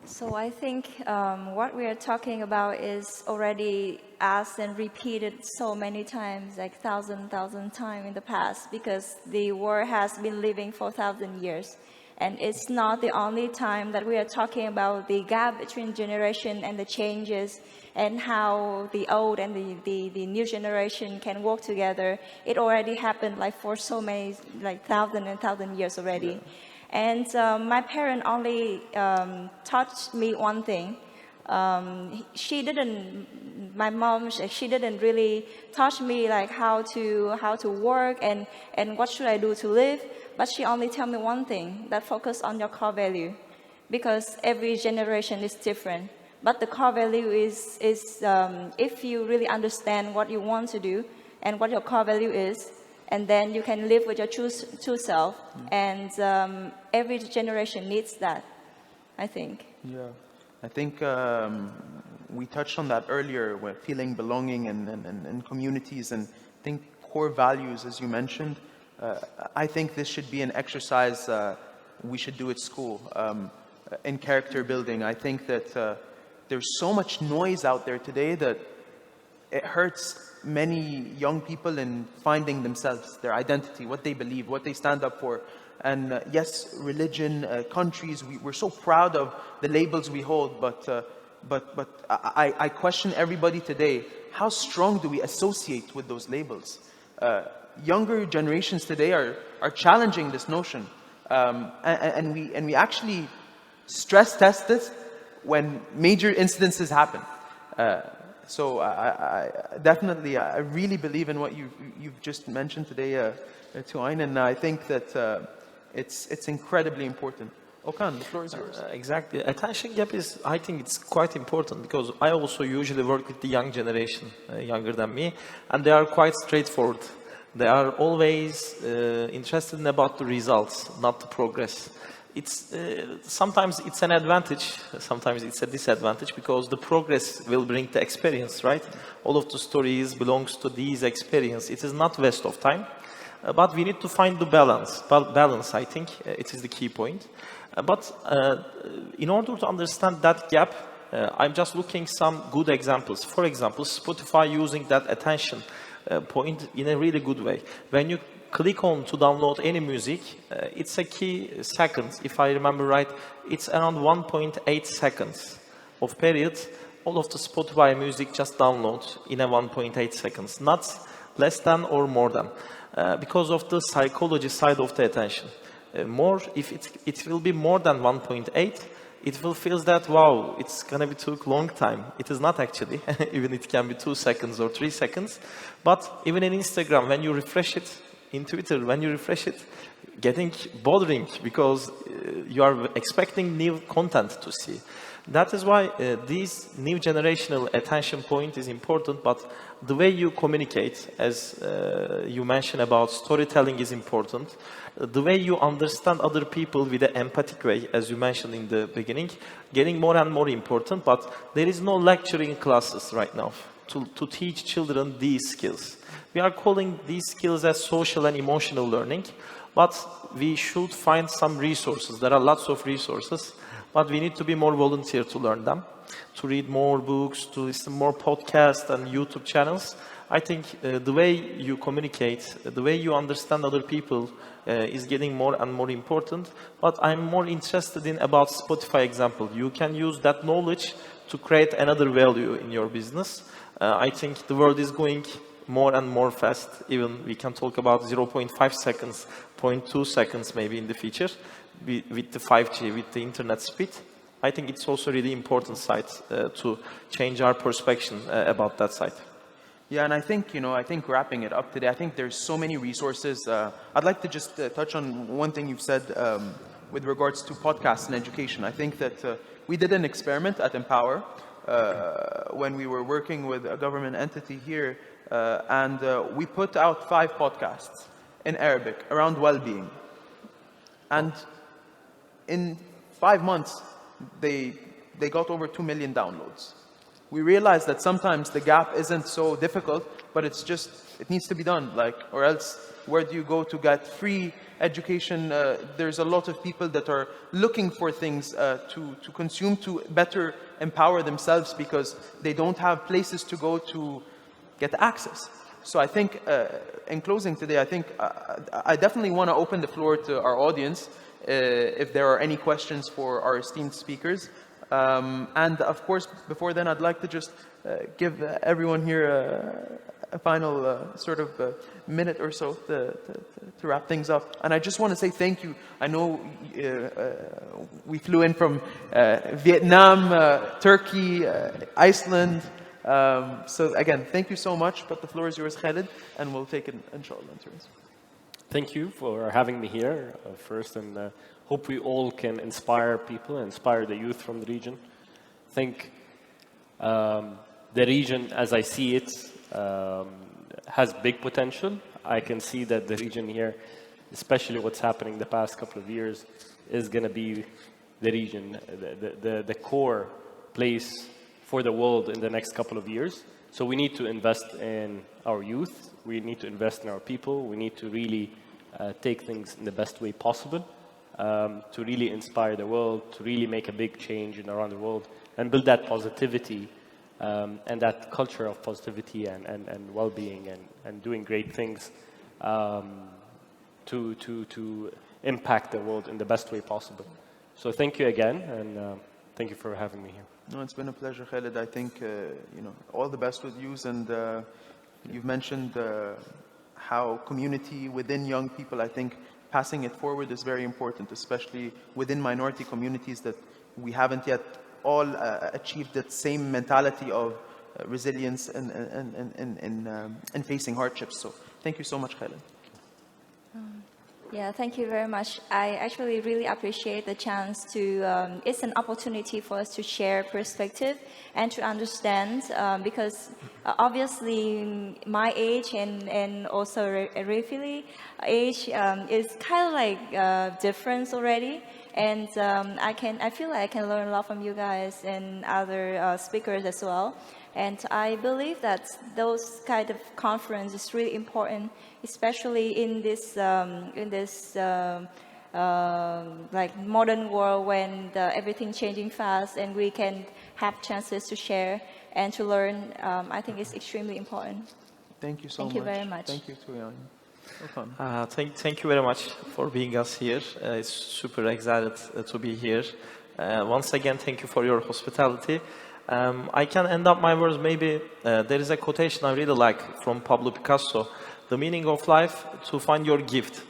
So I think what we are talking about is already asked and repeated so many times, like thousand times in the past, because the world has been living for 1,000 years. And it's not the only time that we are talking about the gap between generation and the changes and how the old and the new generation can work together. It already happened like for so many, like thousand years already. Yeah. And my parent only taught me one thing. My mom, she didn't really teach me like how to work and what should I do to live. But she only tell me one thing, that focus on your core value, because every generation is different. But the core value is if you really understand what you want to do and what your core value is, and then you can live with your true self. And every generation needs that, I think. Yeah, I think we touched on that earlier, with feeling belonging and communities, and I think core values, as you mentioned. I think this should be an exercise we should do at school, in character building. I think that there's so much noise out there today that it hurts many young people in finding themselves, their identity, what they believe, what they stand up for. And yes, religion, countries, we're so proud of the labels we hold, but I question everybody today, how strong do we associate with those labels? Younger generations today are challenging this notion, and we actually stress test this when major incidences happen. So I definitely, I really believe in what you've just mentioned today, Tuain, and I think that it's incredibly important. Okan, the floor is yours. Exactly. Attention gap is, I think it's quite important, because I also usually work with the young generation, younger than me, and they are quite straightforward. They are always interested in about the results, not the progress. it's sometimes it's an advantage, sometimes it's a disadvantage, because the progress will bring the experience, right? All of the stories belongs to these experience. It is not waste of time, but we need to find the balance. Balance, I think, it is the key point. But in order to understand that gap, I'm just looking some good examples. For example, Spotify using that attention point in a really good way. When you click on to download any music, it's a key seconds. If I remember right, it's around 1.8 seconds of period. All of the Spotify music just download in a 1.8 seconds, not less than or more than, because of the psychology side of the attention. More, if it will be more than 1.8, it will feel that, wow, it's gonna be took long time. It is not actually, even it can be 2 seconds or 3 seconds. But even in Instagram, when you refresh it, in Twitter, when you refresh it, getting bothering because you are expecting new content to see. That is why this new generational attention point is important, but the way you communicate, as you mentioned about storytelling, is important. The way you understand other people with an empathic way, as you mentioned in the beginning, getting more and more important, but there is no lecturing classes right now to teach children these skills. We are calling these skills as social and emotional learning, but we should find some resources. There are lots of resources, but we need to be more volunteer to learn them, to read more books, to listen more podcasts and YouTube channels. I think the way you communicate, the way you understand other people is getting more and more important. But I'm more interested in about Spotify example. You can use that knowledge to create another value in your business. I think the world is going more and more fast. Even we can talk about 0.5 seconds, 0.2 seconds maybe in the future with the 5G, with the internet speed. I think it's also really important side to change our perception about that side. Yeah, and I think, I think wrapping it up today, I think there's so many resources. I'd like to just touch on one thing you've said with regards to podcasts and education. I think that we did an experiment at Empower when we were working with a government entity here, and we put out 5 podcasts in Arabic around well-being. And in 5 months, they got over 2 million downloads. We realized that sometimes the gap isn't so difficult, but it's just, it needs to be done, or else where do you go to get free education? There's a lot of people that are looking for things to consume to better empower themselves because they don't have places to go to get access. So I think, in closing today, I think I definitely want to open the floor to our audience if there are any questions for our esteemed speakers. And of course, before then, I'd like to just give everyone here a final sort of minute or so to wrap things up. And I just want to say thank you. I know we flew in from Vietnam, Turkey, Iceland. So again, thank you so much. But the floor is yours, Khalid, and we'll take it, inshallah, in turns. Thank you for having me here first, and hope we all can inspire people, inspire the youth from the region. I think the region, as I see it, has big potential. I can see that the region here, especially what's happening the past couple of years, is going to be the region, the core place for the world in the next couple of years. So we need to invest in our youth. We need to invest in our people. We need to really take things in the best way possible to really inspire the world, to really make a big change around the world and build that positivity and that culture of positivity and well-being and doing great things to impact the world in the best way possible. So thank you again, and thank you for having me here. No, it's been a pleasure, Khalid. I think, all the best with youth, and you've mentioned how community within young people, I think passing it forward is very important, especially within minority communities that we haven't yet all achieved that same mentality of resilience and facing hardships. So thank you so much, Khalid. Yeah, thank you very much. I actually really appreciate the chance to, it's an opportunity for us to share perspective and to understand, because obviously my age and also Refili age is kind of like difference already. And I feel like I can learn a lot from you guys and other speakers as well. And I believe that those kind of conference is really important, especially in this like modern world when everything changing fast and we can have chances to share and to learn. I think it's extremely important. Thank you so much. Thank you very much. Thank you, Tuyan. Thank you very much for being us here. It's super excited to be here. Once again, thank you for your hospitality. I can end up my words maybe, there is a quotation I really like from Pablo Picasso. The meaning of life, to find your gift.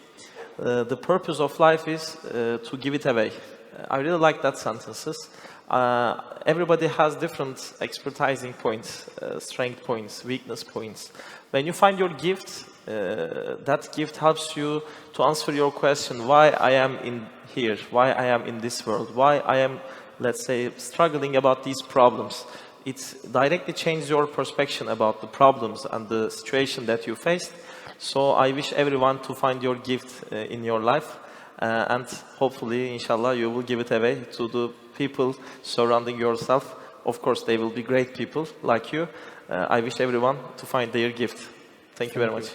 The purpose of life is to give it away. I really like that sentences. Everybody has different expertising points, strength points, weakness points. When you find your gift, that gift helps you to answer your question, why I am in here, why I am in this world, why I am, let's say, struggling about these problems. It directly changes your perspective about the problems and the situation that you faced. So I wish everyone to find your gift in your life. And hopefully, inshallah, you will give it away to the people surrounding yourself. Of course, they will be great people like you. I wish everyone to find their gift. Thank you very much.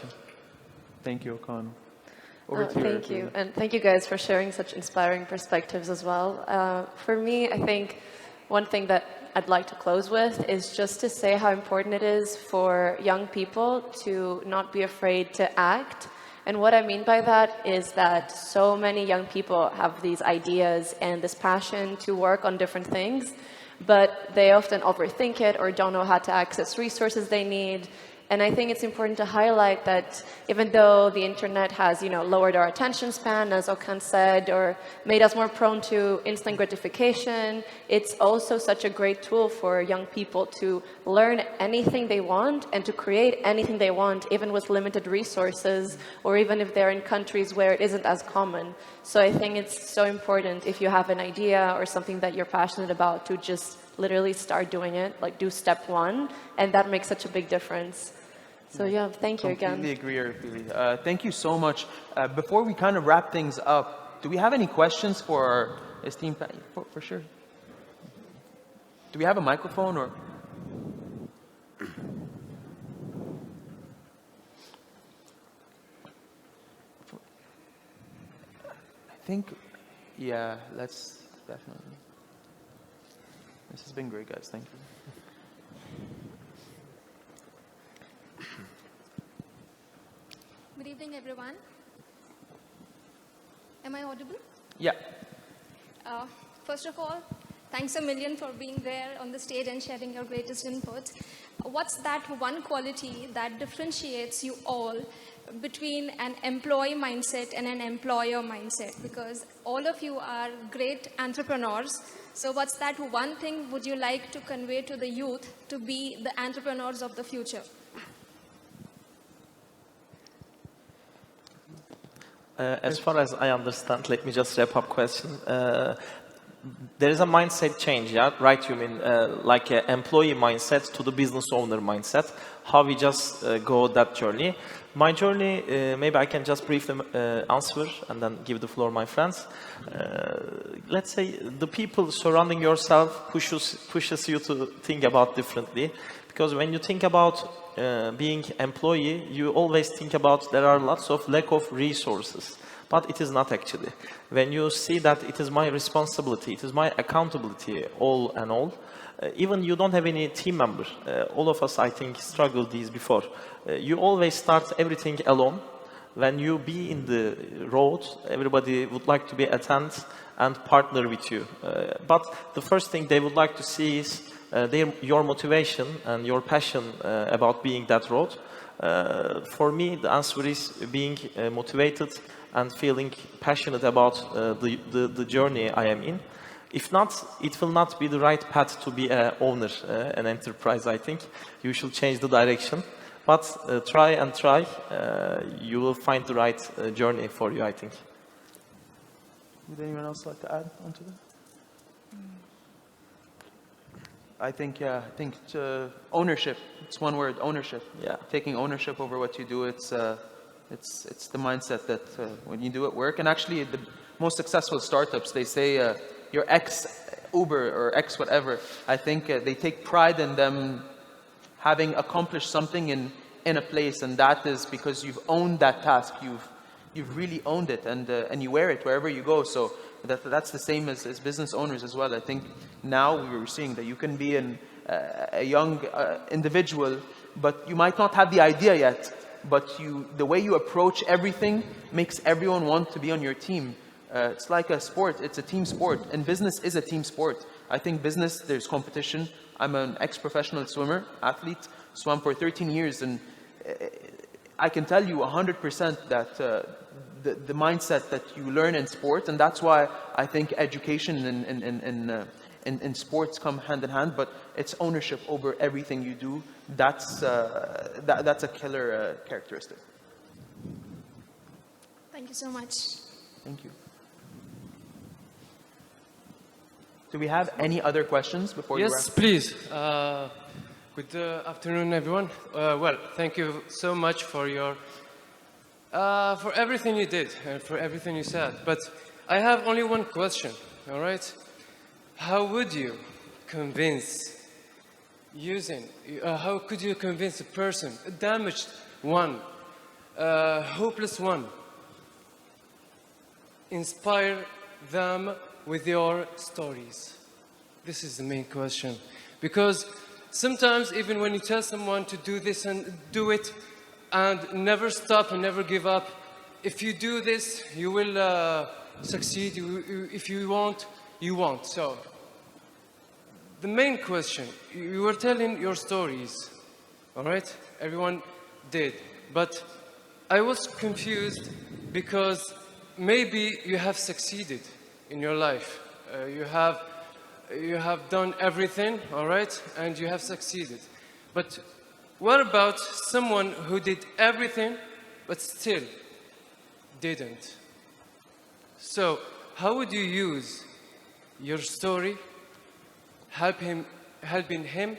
Thank you, Okan. Thank you. And thank you guys for sharing such inspiring perspectives as well. For me, I think one thing that I'd like to close with is just to say how important it is for young people to not be afraid to act. And what I mean by that is that so many young people have these ideas and this passion to work on different things, but they often overthink it or don't know how to access resources they need. And I think it's important to highlight that even though the internet has, lowered our attention span, as Okan said, or made us more prone to instant gratification, it's also such a great tool for young people to learn anything they want and to create anything they want, even with limited resources, or even if they're in countries where it isn't as common. So I think it's so important if you have an idea or something that you're passionate about to just literally start doing it, like do step one, and that makes such a big difference. So yeah, thank you again. Completely agree, Arifili. Thank you so much. Before we kind of wrap things up, do we have any questions for our esteemed panel? For sure. Do we have a microphone or? I think, yeah, let's definitely. This has been great, guys. Thank you. Good evening, everyone. Am I audible? Yeah. First of all, thanks a million for being there on the stage and sharing your greatest inputs. What's that one quality that differentiates you all between an employee mindset and an employer mindset? Because all of you are great entrepreneurs. So what's that one thing would you like to convey to the youth to be the entrepreneurs of the future? As far as I understand, let me just wrap up question. There is a mindset change, yeah? Right, you mean like an employee mindset to the business owner mindset, how we just go that journey. My journey, maybe I can just briefly answer and then give the floor to my friends. Let's say the people surrounding yourself pushes you to think about differently. Because when you think about being employee, you always think about there are lots of lack of resources. But it is not actually. When you see that it is my responsibility, it is my accountability, all and all, even you don't have any team member. All of us, I think, struggled these before. You always start everything alone. When you be in the road, everybody would like to be attend and partner with you. But the first thing they would like to see is your motivation and your passion about being that road. For me, the answer is being motivated and feeling passionate about the journey I am in. If not, it will not be the right path to be an owner, an enterprise, I think. You should change the direction. But try and try, you will find the right journey for you, I think. Would anyone else like to add onto that? I think ownership. It's one word, ownership. Yeah. Taking ownership over what you do. It's the mindset that when you do it work. And actually, most successful startups, they say your ex Uber or ex whatever, I think they take pride in them having accomplished something in a place, and that is because you've owned that task. You've really owned it, and you wear it wherever you go. So that's the same as business owners as well. I think now we're seeing that you can be a young individual, but you might not have the idea yet, but the way you approach everything makes everyone want to be on your team. It's like a sport, it's a team sport, and business is a team sport. I think business, there's competition. I'm an ex-professional swimmer, athlete, swam for 13 years, and I can tell you 100% that the mindset that you learn in sport, and that's why I think education in sports come hand in hand, but it's ownership over everything you do. That's a killer characteristic. Thank you so much. Thank you. Do we have any other questions before you wrap? Yes, please. Good afternoon, everyone. Well, thank you so much for your for everything you did and for everything you said. But I have only one question. All right? How would you convince how could you convince a person, a damaged one, hopeless one, inspire them with your stories? This is the main question. Because sometimes even when you tell someone to do this and do it and never stop and never give up, if you do this, you will succeed. If you won't, you won't. So the main question, you were telling your stories, all right? Everyone did. But I was confused because maybe you have succeeded in your life. You have done everything, all right? And you have succeeded. But what about someone who did everything but still didn't? So how would you use your story helping him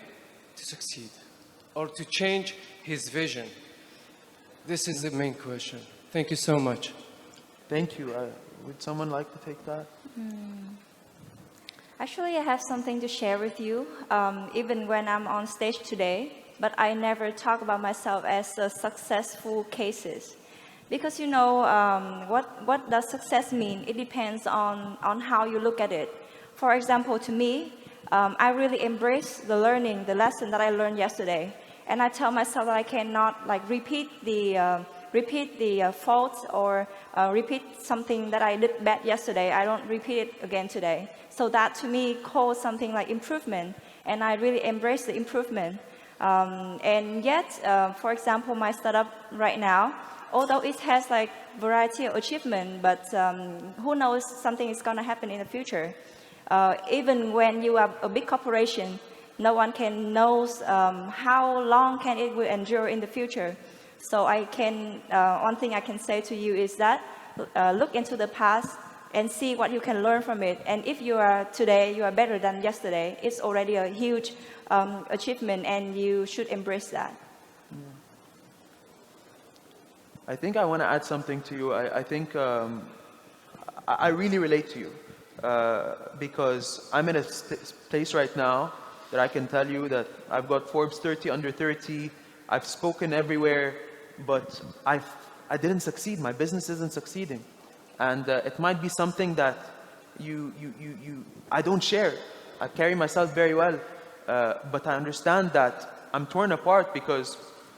to succeed or to change his vision? This is the main question. Thank you so much. Thank you. Would someone like to take that? Actually, I have something to share with you, even when I'm on stage today, but I never talk about myself as a successful cases. Because you know, what does success mean? It depends on how you look at it. For example, to me, I really embrace the learning, the lesson that I learned yesterday. And I tell myself that I cannot like repeat the faults or repeat something that I did bad yesterday. I don't repeat it again today. So that to me calls something like improvement, and I really embrace the improvement. And yet, for example, my startup right now, although it has like variety of achievement, but who knows, something is going to happen in the future. Even when you are a big corporation, no one can know how long can it will endure in the future. So one thing I can say to you is that look into the past and see what you can learn from it. And if you are today, you are better than yesterday, it's already a huge achievement, and you should embrace that. I think I want to add something to you. I think I really relate to you because I'm in a place right now that I can tell you that I've got Forbes 30 under 30. I've spoken everywhere, but I didn't succeed. My business isn't succeeding. And it might be something that I don't share. I carry myself very well, but I understand that I'm torn apart because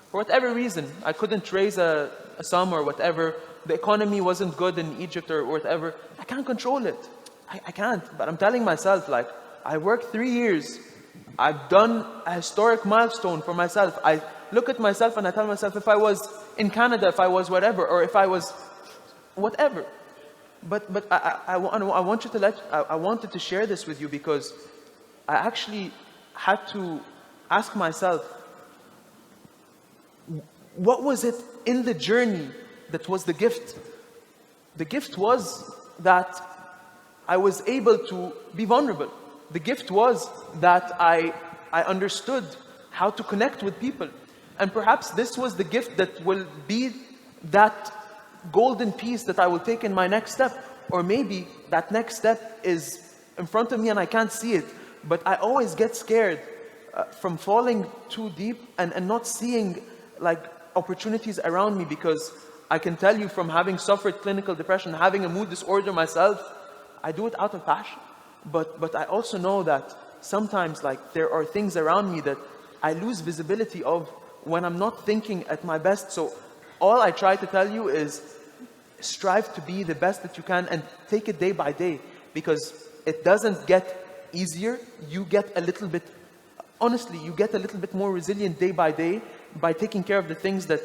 for whatever reason, I couldn't raise a sum or whatever. The economy wasn't good in Egypt or whatever. I can't control it. I can't. But I'm telling myself, like, I worked 3 years. I've done a historic milestone for myself. I look at myself and I tell myself, if I was in Canada, if I was whatever, or if I was whatever. But I wanted to share this with you because I actually had to ask myself, what was it in the journey that was the gift? The gift was that I was able to be vulnerable. The gift was that I understood how to connect with people. And perhaps this was the gift that will be that golden piece that I will take in my next step. or maybe that next step is in front of me and I can't see it. But I always get scared from falling too deep and not seeing like opportunities around me, because I can tell you from having suffered clinical depression, having a mood disorder myself, I do it out of passion. But I also know that sometimes like there are things around me that I lose visibility of when I'm not thinking at my best. So all I try to tell you is strive to be the best that you can and take it day by day, because it doesn't get easier. You get a little bit, honestly, you get a little bit more resilient day by day by taking care of the things that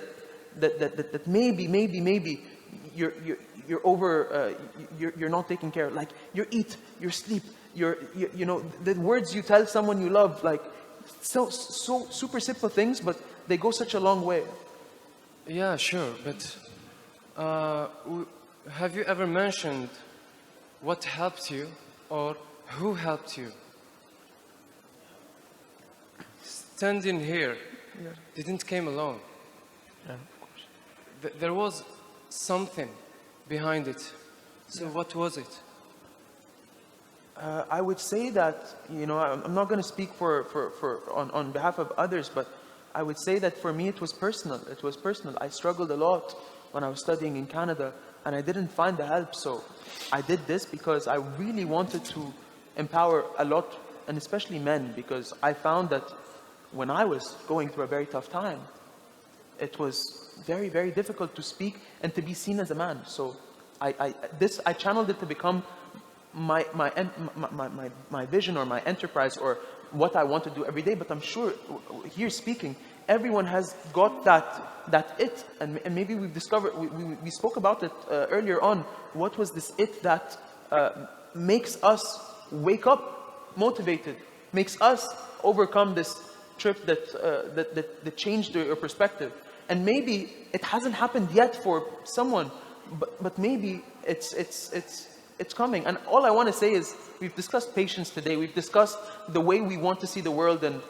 maybe you're not taking care of, like your eat, your sleep, you know, the words you tell someone you love, like so super simple things, but they go such a long way. Yeah, sure, but have you ever mentioned what helped you or who helped you? Standing here didn't came alone. Yeah, of course. There was something behind it. So what was it? I would say that, you know, I'm not going to speak on behalf of others, but I would say that for me it was personal. It was personal. I struggled a lot when I was studying in Canada, and I didn't find the help. So I did this because I really wanted to empower a lot, and especially men, because I found that when I was going through a very tough time, it was very, very difficult to speak and to be seen as a man. So I channeled it to become my vision or my enterprise or what I want to do every day. But I'm sure here speaking, everyone has got that it, and maybe we've discovered, we spoke about it earlier on. What was this it that makes us wake up motivated, makes us overcome this trip that changed your perspective? And maybe it hasn't happened yet for someone, but maybe it's coming. And all I want to say is, we've discussed patience today. We've discussed the way we want to see the world. And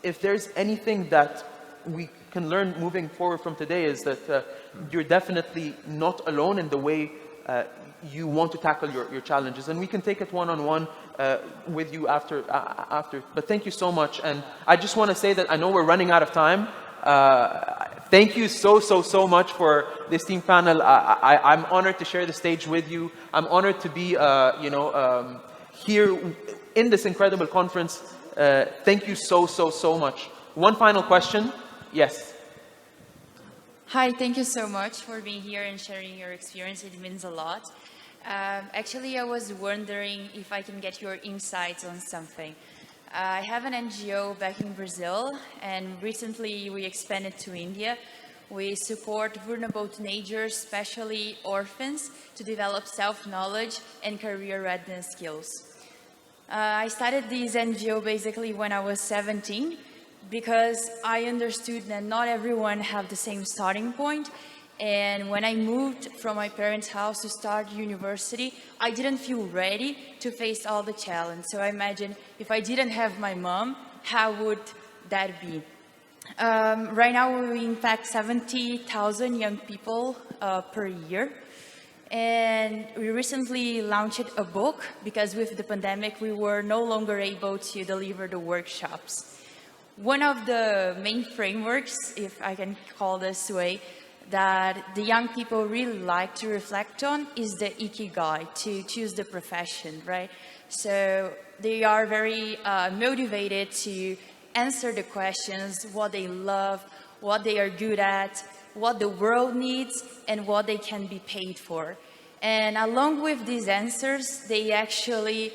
if there's anything that we can learn moving forward from today, is that you're definitely not alone in the way you want to tackle your challenges. And we can take it one-on-one with you after. But thank you so much. And I just want to say that I know we're running out of time. Thank you so much for this team panel. I'm honored to share the stage with you. I'm honored to be, here in this incredible conference. Thank you so much. One final question. Yes. Hi, thank you so much for being here and sharing your experience. It means a lot. Actually, I was wondering if I can get your insights on something. I have an NGO back in Brazil, and recently we expanded to India. We support vulnerable teenagers, especially orphans, to develop self-knowledge and career readiness skills. I started this NGO basically when I was 17, because I understood that not everyone have the same starting point. And when I moved from my parents' house to start university, I didn't feel ready to face all the challenge. So I imagine if I didn't have my mom, how would that be? Right now we impact 70,000 young people per year. And we recently launched a book because with the pandemic, we were no longer able to deliver the workshops. One of the main frameworks, if I can call this way, that the young people really like to reflect on is the ikigai, to choose the profession, right? So they are very motivated to answer the questions, what they love, what they are good at, what the world needs, and what they can be paid for. And along with these answers, they actually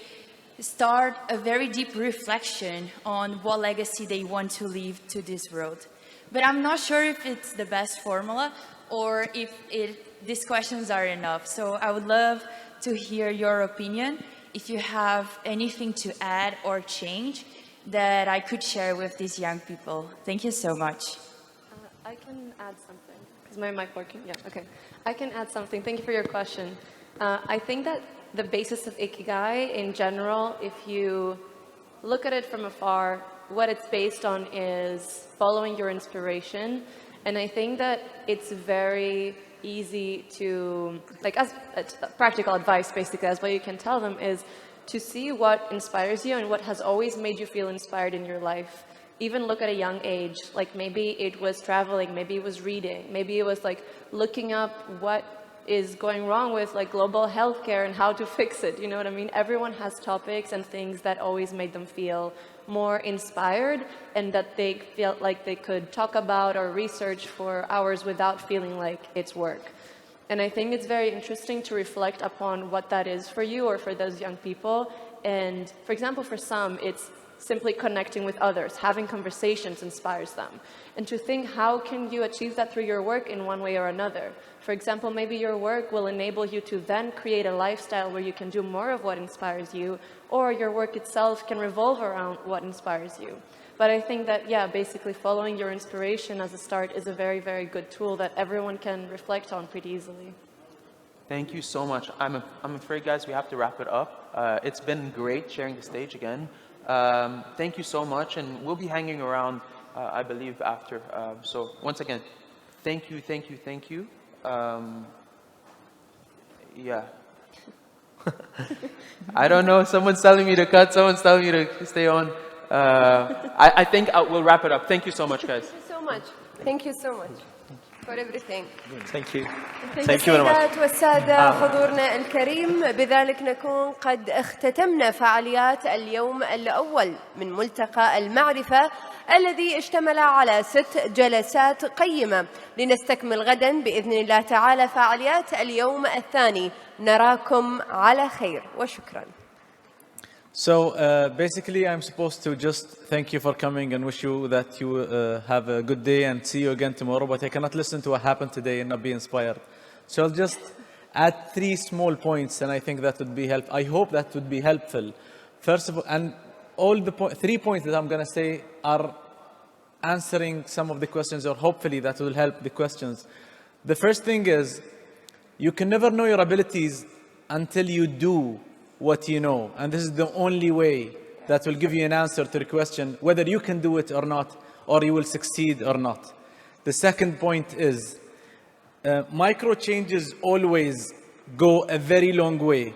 start a very deep reflection on what legacy they want to leave to this world. But I'm not sure if it's the best formula or if these questions are enough. So I would love to hear your opinion, if you have anything to add or change that I could share with these young people. Thank you so much. I can add something. Is my mic working? Yeah, okay. I can add something. Thank you for your question. I think that the basis of Ikigai in general, if you look at it from afar, what it's based on is following your inspiration And I think that it's very easy to, like, as practical advice, basically, as what you can tell them is to see what inspires you and what has always made you feel inspired in your life. Even look at a young age, like maybe it was traveling, maybe it was reading, maybe it was like looking up what is going wrong with like global healthcare and how to fix it, you know what I mean? Everyone has topics and things that always made them feel more inspired and that they felt like they could talk about or research for hours without feeling like it's work. And I think it's very interesting to reflect upon what that is for you or for those young people. And for example, for some, it's simply connecting with others, having conversations inspires them. And to think, how can you achieve that through your work in one way or another? For example, maybe your work will enable you to then create a lifestyle where you can do more of what inspires you, or your work itself can revolve around what inspires you. But I think that, yeah, basically following your inspiration as a start is a very, very good tool that everyone can reflect on pretty easily. Thank you so much. I'm afraid, guys, we have to wrap it up. It's been great sharing the stage again. Thank you so much, and we'll be hanging around, I believe, after. So once again, thank you, thank you, thank you. Yeah. I don't know, someone's telling me to cut, someone's telling me to stay on. I think we'll wrap it up. Thank you so much, guys. Thank you so much. Thank you so much for everything. Thank you. Thank you very much. السيدات والسادة حضورنا الكريم، بذلك نكون قد اختتمنا فعاليات اليوم الأول من ملتقى المعرفة الذي اشتمل على 6 جلسات قيمة. لنستكمل غدا بإذن الله تعالى فعاليات اليوم الثاني. نراكم على خير وشكرا. So basically, I'm supposed to just thank you for coming and wish you that you have a good day and see you again tomorrow. But I cannot listen to what happened today and not be inspired. So I'll just add 3 small points, and I think that would be helpful. I hope that would be helpful. First of all, and all the 3 points that I'm going to say are answering some of the questions, or hopefully that will help the questions. The first thing is, you can never know your abilities until you do what you know. And this is the only way that will give you an answer to the question whether you can do it or not, or you will succeed or not. The second point is, micro changes always go a very long way.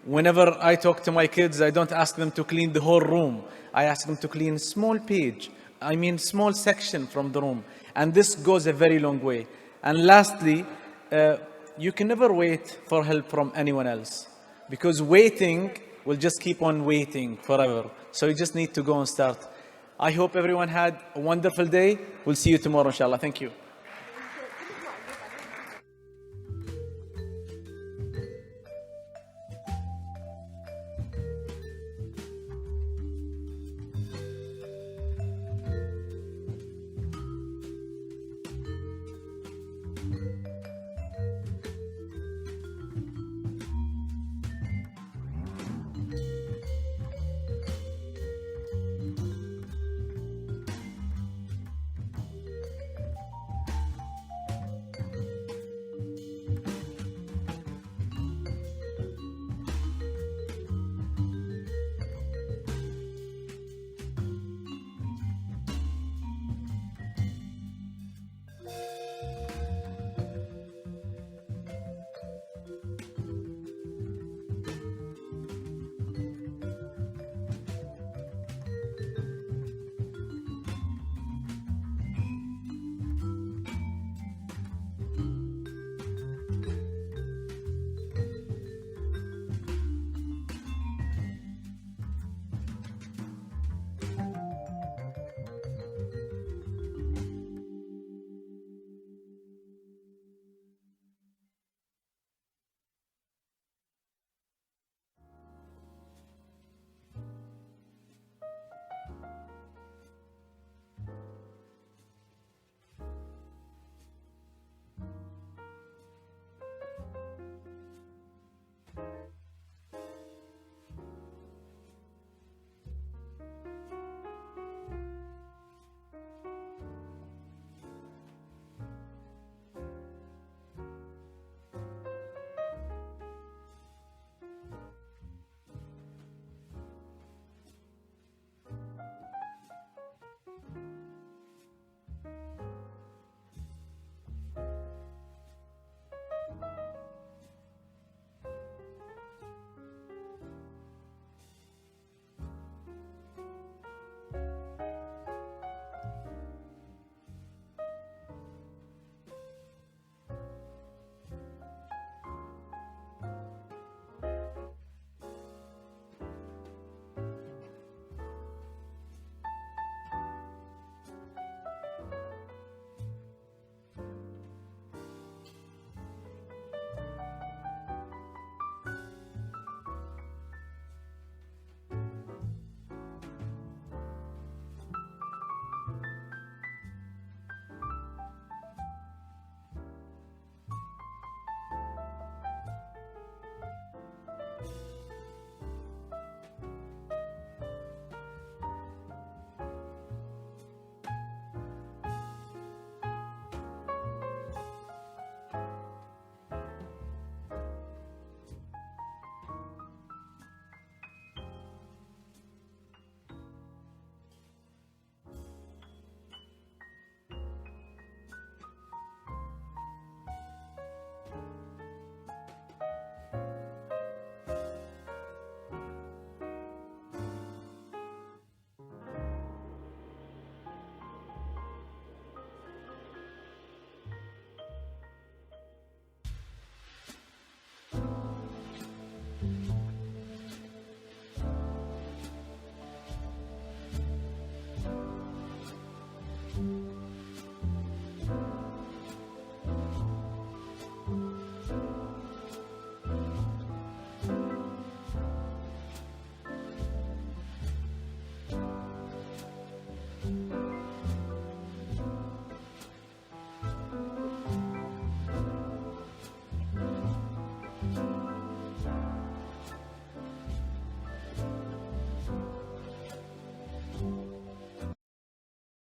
Whenever I talk to my kids, I don't ask them to clean the whole room. I ask them to clean a small page. I mean, small section from the room. And this goes a very long way. And lastly, you can never wait for help from anyone else, because waiting will just keep on waiting forever. So you just need to go and start. I hope everyone had a wonderful day. We'll see you tomorrow, inshallah. Thank you.